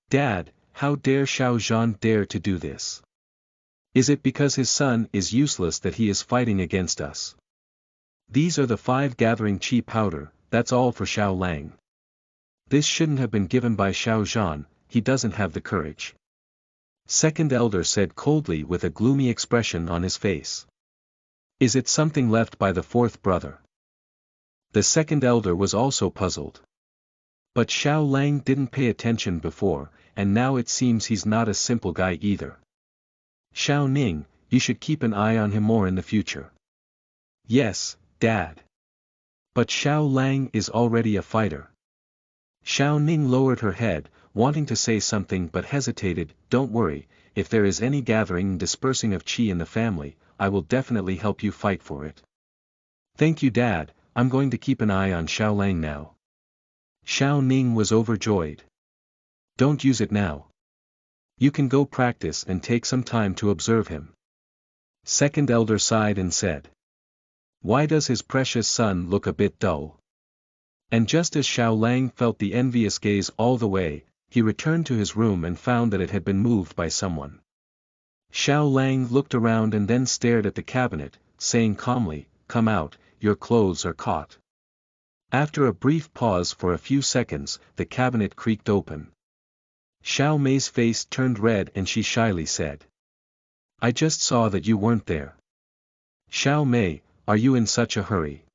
Dad, how dare Xiao Zhan dare to do this? Is it because his son is useless that he is fighting against us? These are the 5 gathering qi powder, that's all for Xiao Lang. This shouldn't have been given by Xiao Zhan, he doesn't have the courage. Second elder said coldly with a gloomy expression on his face. Is it something left by the fourth brother? The second elder was also puzzled. But Xiao Lang didn't pay attention before, and now it seems he's not a simple guy either. Xiao Ning, you should keep an eye on him more in the future. Yes, Dad. But Xiao Lang is already a fighter. Xiao Ning lowered her head, wanting to say something but hesitated. Don't worry, if there is any gathering and dispersing of qi in the family, I will definitely help you fight for it. Thank you Dad, I'm going to keep an eye on Xiao Lang now. Xiao Ning was overjoyed. Don't use it now. You can go practice and take some time to observe him. Second elder sighed and said. Why does his precious son look a bit dull? And just as Xiao Lang felt the envious gaze all the way, he returned to his room and found that it had been moved by someone. Xiao Lang looked around and then stared at the cabinet, saying calmly, Come out, your clothes are caught. After a brief pause for a few seconds, the cabinet creaked open. Xiao Mei's face turned red and she shyly said. I just saw that you weren't there. Xiao Mei, are you in such a hurry?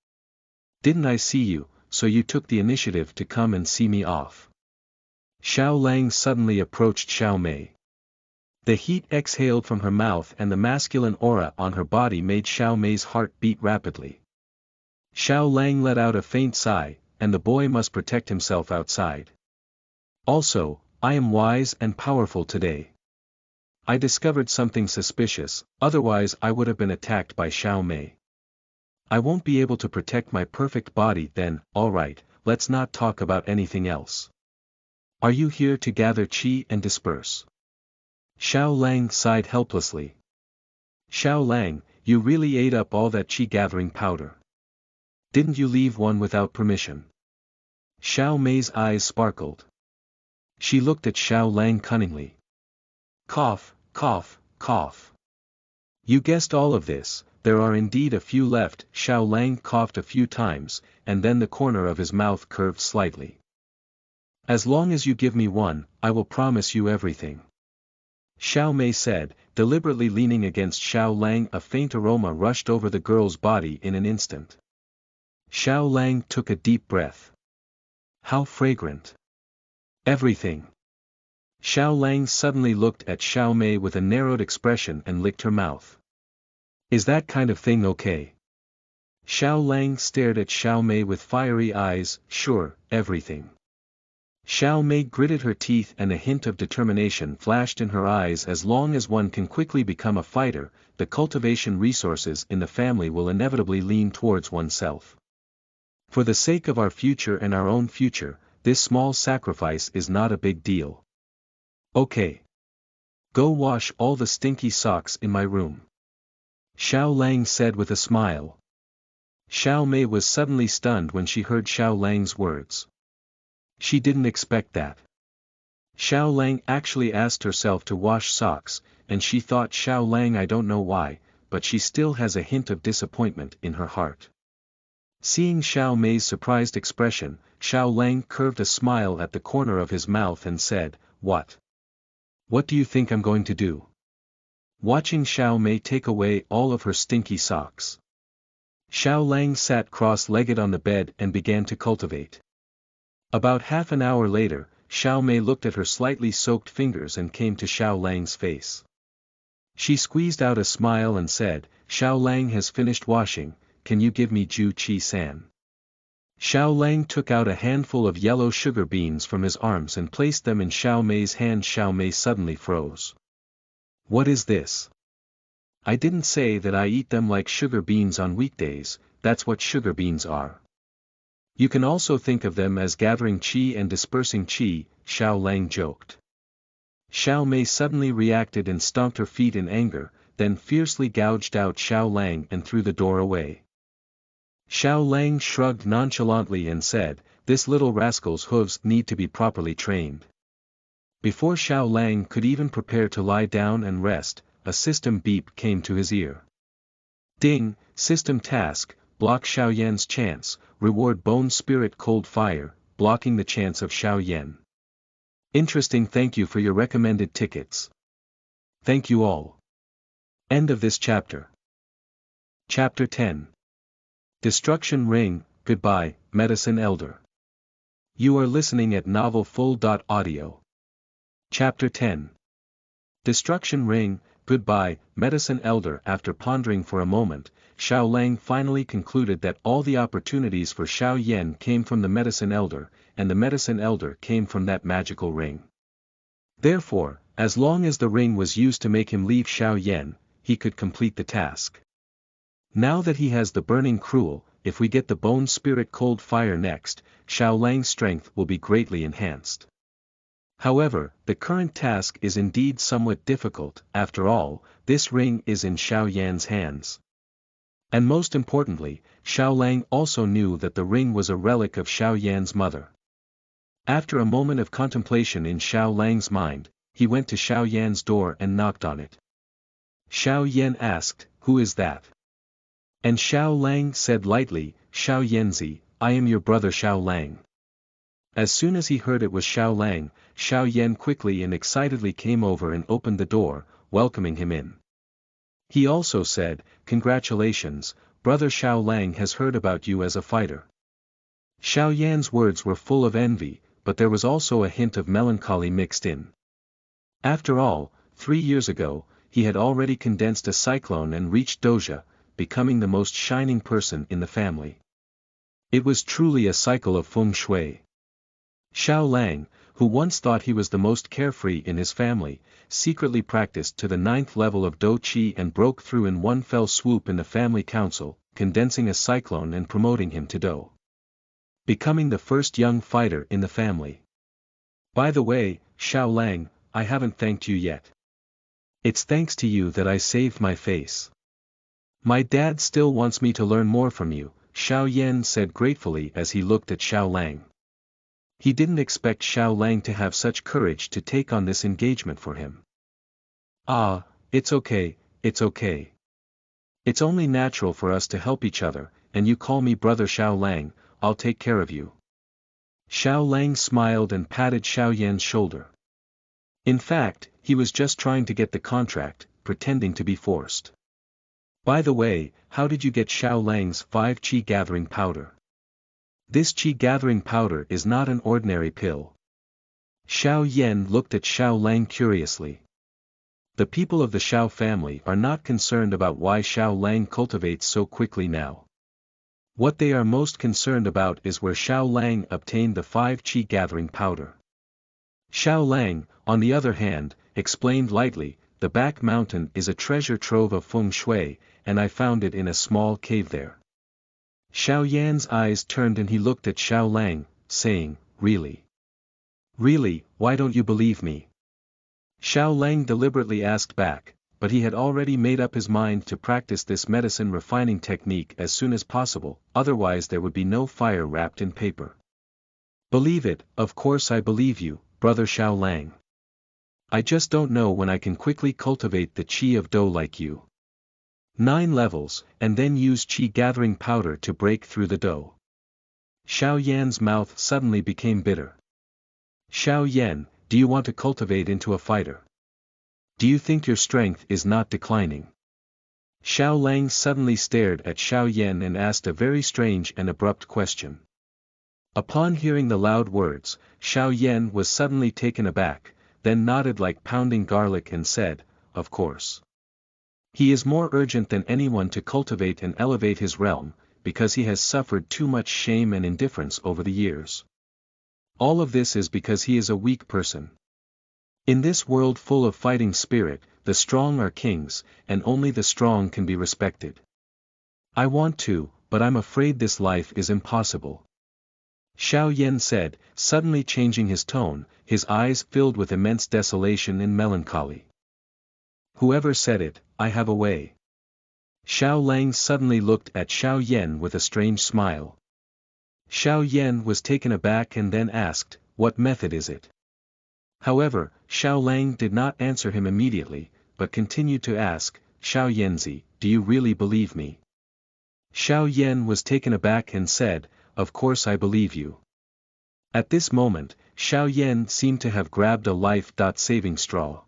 Didn't I see you, so you took the initiative to come and see me off? Xiao Lang suddenly approached Xiao Mei. The heat exhaled from her mouth and the masculine aura on her body made Xiao Mei's heart beat rapidly. Xiao Lang let out a faint sigh, and the boy must protect himself outside. Also, I am wise and powerful today. I discovered something suspicious, otherwise I would have been attacked by Xiao Mei. I won't be able to protect my perfect body then, alright, let's not talk about anything else. Are you here to gather qi and disperse? Xiao Lang sighed helplessly. Xiao Lang, you really ate up all that qi gathering powder. Didn't you leave one without permission? Xiao Mei's eyes sparkled. She looked at Xiao Lang cunningly. Cough, cough, cough. You guessed all of this, there are indeed a few left. Xiao Lang coughed a few times, and then the corner of his mouth curved slightly. As long as you give me one, I will promise you everything. Xiao Mei said, deliberately leaning against Xiao Lang. A faint aroma rushed over the girl's body in an instant. Xiao Lang took a deep breath. How fragrant. Everything. Xiao Lang suddenly looked at Xiao Mei with a narrowed expression and licked her mouth. Is that kind of thing okay? Xiao Lang stared at Xiao Mei with fiery eyes. Sure, everything. Xiao Mei gritted her teeth and a hint of determination flashed in her eyes. As long as one can quickly become a fighter, the cultivation resources in the family will inevitably lean towards oneself. For the sake of our future and our own future, this small sacrifice is not a big deal. Okay. Go wash all the stinky socks in my room. Xiao Lang said with a smile. Xiao Mei was suddenly stunned when she heard Xiao Lang's words. She didn't expect that. Xiao Lang actually asked herself to wash socks, and she thought Xiao Lang, I don't know why, but she still has a hint of disappointment in her heart. Seeing Xiao Mei's surprised expression, Xiao Lang curved a smile at the corner of his mouth and said, What? What do you think I'm going to do? Watching Xiao Mei take away all of her stinky socks. Xiao Lang sat cross-legged on the bed and began to cultivate. About half an hour later, Xiao Mei looked at her slightly soaked fingers and came to Xiao Lang's face. She squeezed out a smile and said, Xiao Lang has finished washing, can you give me Zhi Qi-san? Xiao Lang took out a handful of yellow sugar beans from his arms and placed them in Xiao Mei's hand. Xiao Mei suddenly froze. What is this? I didn't say that I eat them like sugar beans on weekdays, that's what sugar beans are. You can also think of them as gathering qi and dispersing qi, Xiao Lang joked. Xiao Mei suddenly reacted and stomped her feet in anger. then fiercely gouged out Xiao Lang and threw the door away. Xiao Lang shrugged nonchalantly and said, "This little rascal's hooves need to be properly trained." Before Xiao Lang could even prepare to lie down and rest, a system beep came to his ear. Ding, system task, block Xiao Yan's chance, reward bone spirit cold fire, blocking the chance of Xiao Yan. Interesting, thank you for your recommended tickets. Thank you all. End of this chapter. Chapter 10. Destruction Ring, Goodbye, Medicine Elder. You are listening at novelfull.audio. Chapter 10. Destruction Ring, Goodbye, Medicine Elder. After pondering for a moment, Xiao Lang finally concluded that all the opportunities for Xiao Yan came from the Medicine Elder, and the Medicine Elder came from that magical ring. Therefore, as long as the ring was used to make him leave Xiao Yan, he could complete the task. Now that he has the burning cruel, if we get the bone spirit cold fire next, Xiao Lang's strength will be greatly enhanced. However, the current task is indeed somewhat difficult. After all, this ring is in Xiao Yan's hands. And most importantly, Xiao Lang also knew that the ring was a relic of Xiao Yan's mother. After a moment of contemplation in Xiao Lang's mind, he went to Xiao Yan's door and knocked on it. Xiao Yan asked, "Who is that?" And Xiao Lang said lightly, "Xiao Yanzi, I am your brother Xiao Lang." As soon as he heard it was Xiao Lang, Xiao Yan quickly and excitedly came over and opened the door, welcoming him in. He also said, "Congratulations, brother Xiao Lang has heard about you as a fighter." Xiao Yan's words were full of envy, but there was also a hint of melancholy mixed in. After all, 3 years ago, he had already condensed a cyclone and reached Dou Zhi, becoming the most shining person in the family. It was truly a cycle of feng shui. Xiao Lang, who once thought he was the most carefree in his family, secretly practiced to the 9th level of Dou Qi and broke through in one fell swoop in the family council, condensing a cyclone and promoting him to Dou, becoming the first young fighter in the family. By the way, Xiao Lang, I haven't thanked you yet. It's thanks to you that I saved my face. My dad still wants me to learn more from you, Xiao Yan said gratefully as he looked at Xiao Lang. He didn't expect Xiao Lang to have such courage to take on this engagement for him. "Ah, it's okay, it's okay. It's only natural for us to help each other, and you call me brother Xiao Lang, I'll take care of you." Xiao Lang smiled and patted Xiao Yan's shoulder. In fact, he was just trying to get the contract, pretending to be forced. "By the way, how did you get Xiao Lang's 5 Qi gathering powder?" "This Qi gathering powder is not an ordinary pill." Xiao Yan looked at Xiao Lang curiously. The people of the Xiao family are not concerned about why Xiao Lang cultivates so quickly now. What they are most concerned about is where Xiao Lang obtained the 5 Qi gathering powder. Xiao Lang, on the other hand, explained lightly, "The back mountain is a treasure trove of feng shui, and I found it in a small cave there." Xiao Yan's eyes turned and he looked at Xiao Lang, saying, "Really? Really, why don't you believe me?" Xiao Lang deliberately asked back, but he had already made up his mind to practice this medicine refining technique as soon as possible, otherwise there would be no fire wrapped in paper. "Believe it, of course I believe you, brother Xiao Lang. I just don't know when I can quickly cultivate the Qi of Dou like you. 9 levels, and then use Qi gathering powder to break through the Dou." Xiao Yan's mouth suddenly became bitter. "Xiao Yan, do you want to cultivate into a fighter? Do you think your strength is not declining?" Xiao Lang suddenly stared at Xiao Yan and asked a very strange and abrupt question. Upon hearing the loud words, Xiao Yan was suddenly taken aback, then nodded like pounding garlic and said, "Of course. He is more urgent than anyone to cultivate and elevate his realm, because he has suffered too much shame and indifference over the years. All of this is because he is a weak person. In this world full of fighting spirit, the strong are kings, and only the strong can be respected. I want to, but I'm afraid this life is impossible." Xiao Yan said, suddenly changing his tone, his eyes filled with immense desolation and melancholy. Whoever said it, I have a way. Xiao Lang suddenly looked at Xiao Yan with a strange smile. Xiao Yan was taken aback and then asked, "What method is it?" However, Xiao Lang did not answer him immediately, but continued to ask, "Xiao Yanzi, do you really believe me?" Xiao Yan was taken aback and said, "Of course I believe you." At this moment, Xiao Yan seemed to have grabbed a life-saving straw.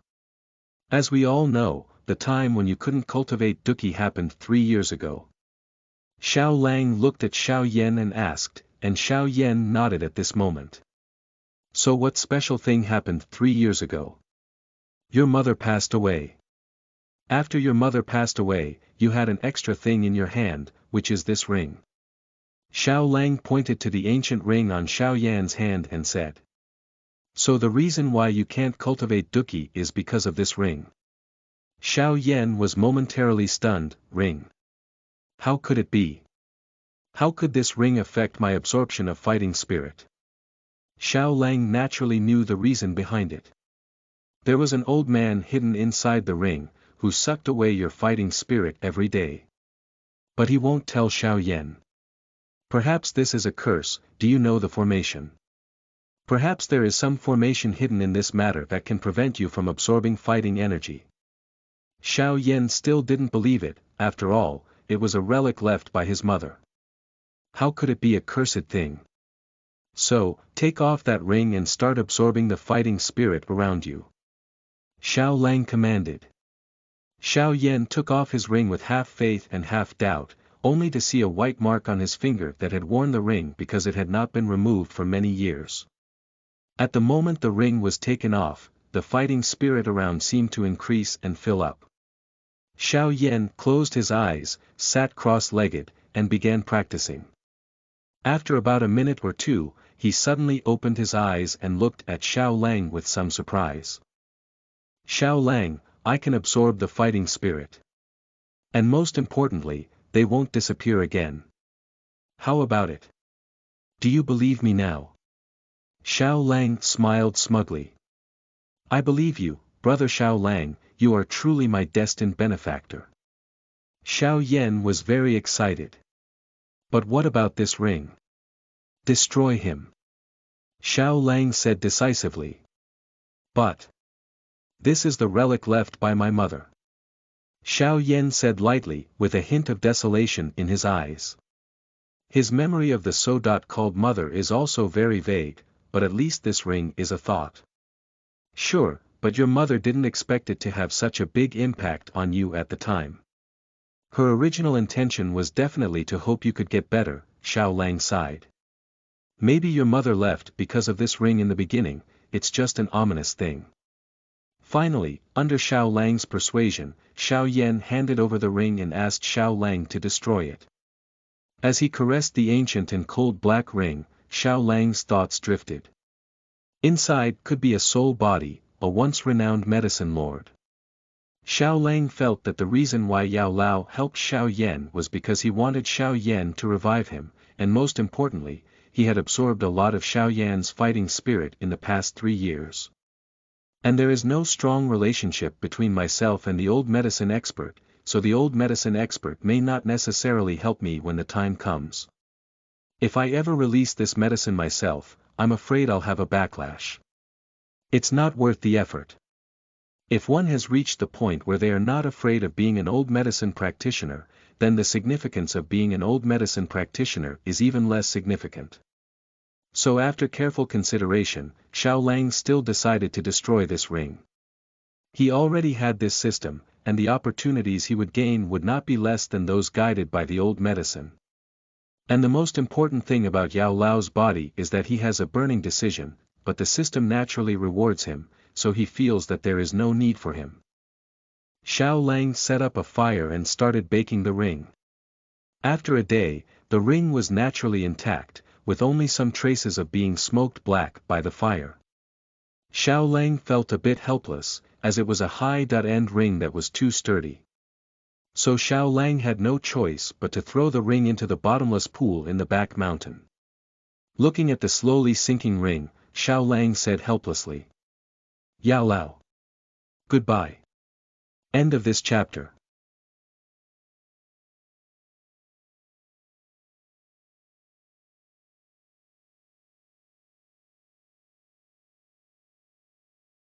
As we all know, the time when you couldn't cultivate Duqi happened 3 years ago. Xiao Lang looked at Xiao Yan and asked, and Xiao Yan nodded at this moment. "So what special thing happened 3 years ago?" "Your mother passed away. After your mother passed away, you had an extra thing in your hand, which is this ring." Xiao Lang pointed to the ancient ring on Xiao Yan's hand and said. "So the reason why you can't cultivate Duqi is because of this ring." Xiao Yan was momentarily stunned. Ring? How could it be? How could this ring affect my absorption of fighting spirit? Xiao Lang naturally knew the reason behind it. There was an old man hidden inside the ring, who sucked away your fighting spirit every day. But he won't tell Xiao Yan. Perhaps this is a curse. Do you know the formation? Perhaps there is some formation hidden in this matter that can prevent you from absorbing fighting energy. Xiao Yan still didn't believe it. After all, it was a relic left by his mother. How could it be a cursed thing? "So, take off that ring and start absorbing the fighting spirit around you," Xiao Lang commanded. Xiao Yan took off his ring with half faith and half doubt, only to see a white mark on his finger that had worn the ring because it had not been removed for many years. At the moment the ring was taken off, the fighting spirit around seemed to increase and fill up. Xiao Yan closed his eyes, sat cross-legged, and began practicing. After about a minute or two, he suddenly opened his eyes and looked at Xiao Lang with some surprise. "Xiao Lang, I can absorb the fighting spirit. And most importantly, they won't disappear again. How about it? Do you believe me now?" Xiao Lang smiled smugly. "I believe you, brother Xiao Lang, you are truly my destined benefactor." Xiao Yan was very excited. "But what about this ring?" "Destroy him," Xiao Lang said decisively. "But this is the relic left by my mother," Xiao Yan said lightly, with a hint of desolation in his eyes. His memory of the so-called mother is also very vague, but at least this ring is a thought. "Sure, but your mother didn't expect it to have such a big impact on you at the time. Her original intention was definitely to hope you could get better," Xiao Lang sighed. "Maybe your mother left because of this ring in the beginning, it's just an ominous thing." Finally, under Xiao Lang's persuasion, Xiao Yan handed over the ring and asked Xiao Lang to destroy it. As he caressed the ancient and cold black ring, Xiao Lang's thoughts drifted. Inside could be a soul body, a once renowned medicine lord. Xiao Lang felt that the reason why Yao Lao helped Xiao Yan was because he wanted Xiao Yan to revive him, and most importantly, he had absorbed a lot of Xiao Yan's fighting spirit in the past 3 years. And there is no strong relationship between myself and the old medicine expert, so the old medicine expert may not necessarily help me when the time comes. If I ever release this medicine myself, I'm afraid I'll have a backlash. It's not worth the effort. If one has reached the point where they are not afraid of being an old medicine practitioner, then the significance of being an old medicine practitioner is even less significant. So after careful consideration, Xiao Lang still decided to destroy this ring. He already had this system, and the opportunities he would gain would not be less than those guided by the old medicine. And the most important thing about Yao Lao's body is that he has a burning decision, but the system naturally rewards him, so he feels that there is no need for him. Xiao Lang set up a fire and started baking the ring. After a day, the ring was naturally intact, with only some traces of being smoked black by the fire. Xiao Lang felt a bit helpless, as it was a high-end ring that was too sturdy. So Xiao Lang had no choice but to throw the ring into the bottomless pool in the back mountain. Looking at the slowly sinking ring, Xiao Lang said helplessly, "Yao Lao. Goodbye. End of this chapter.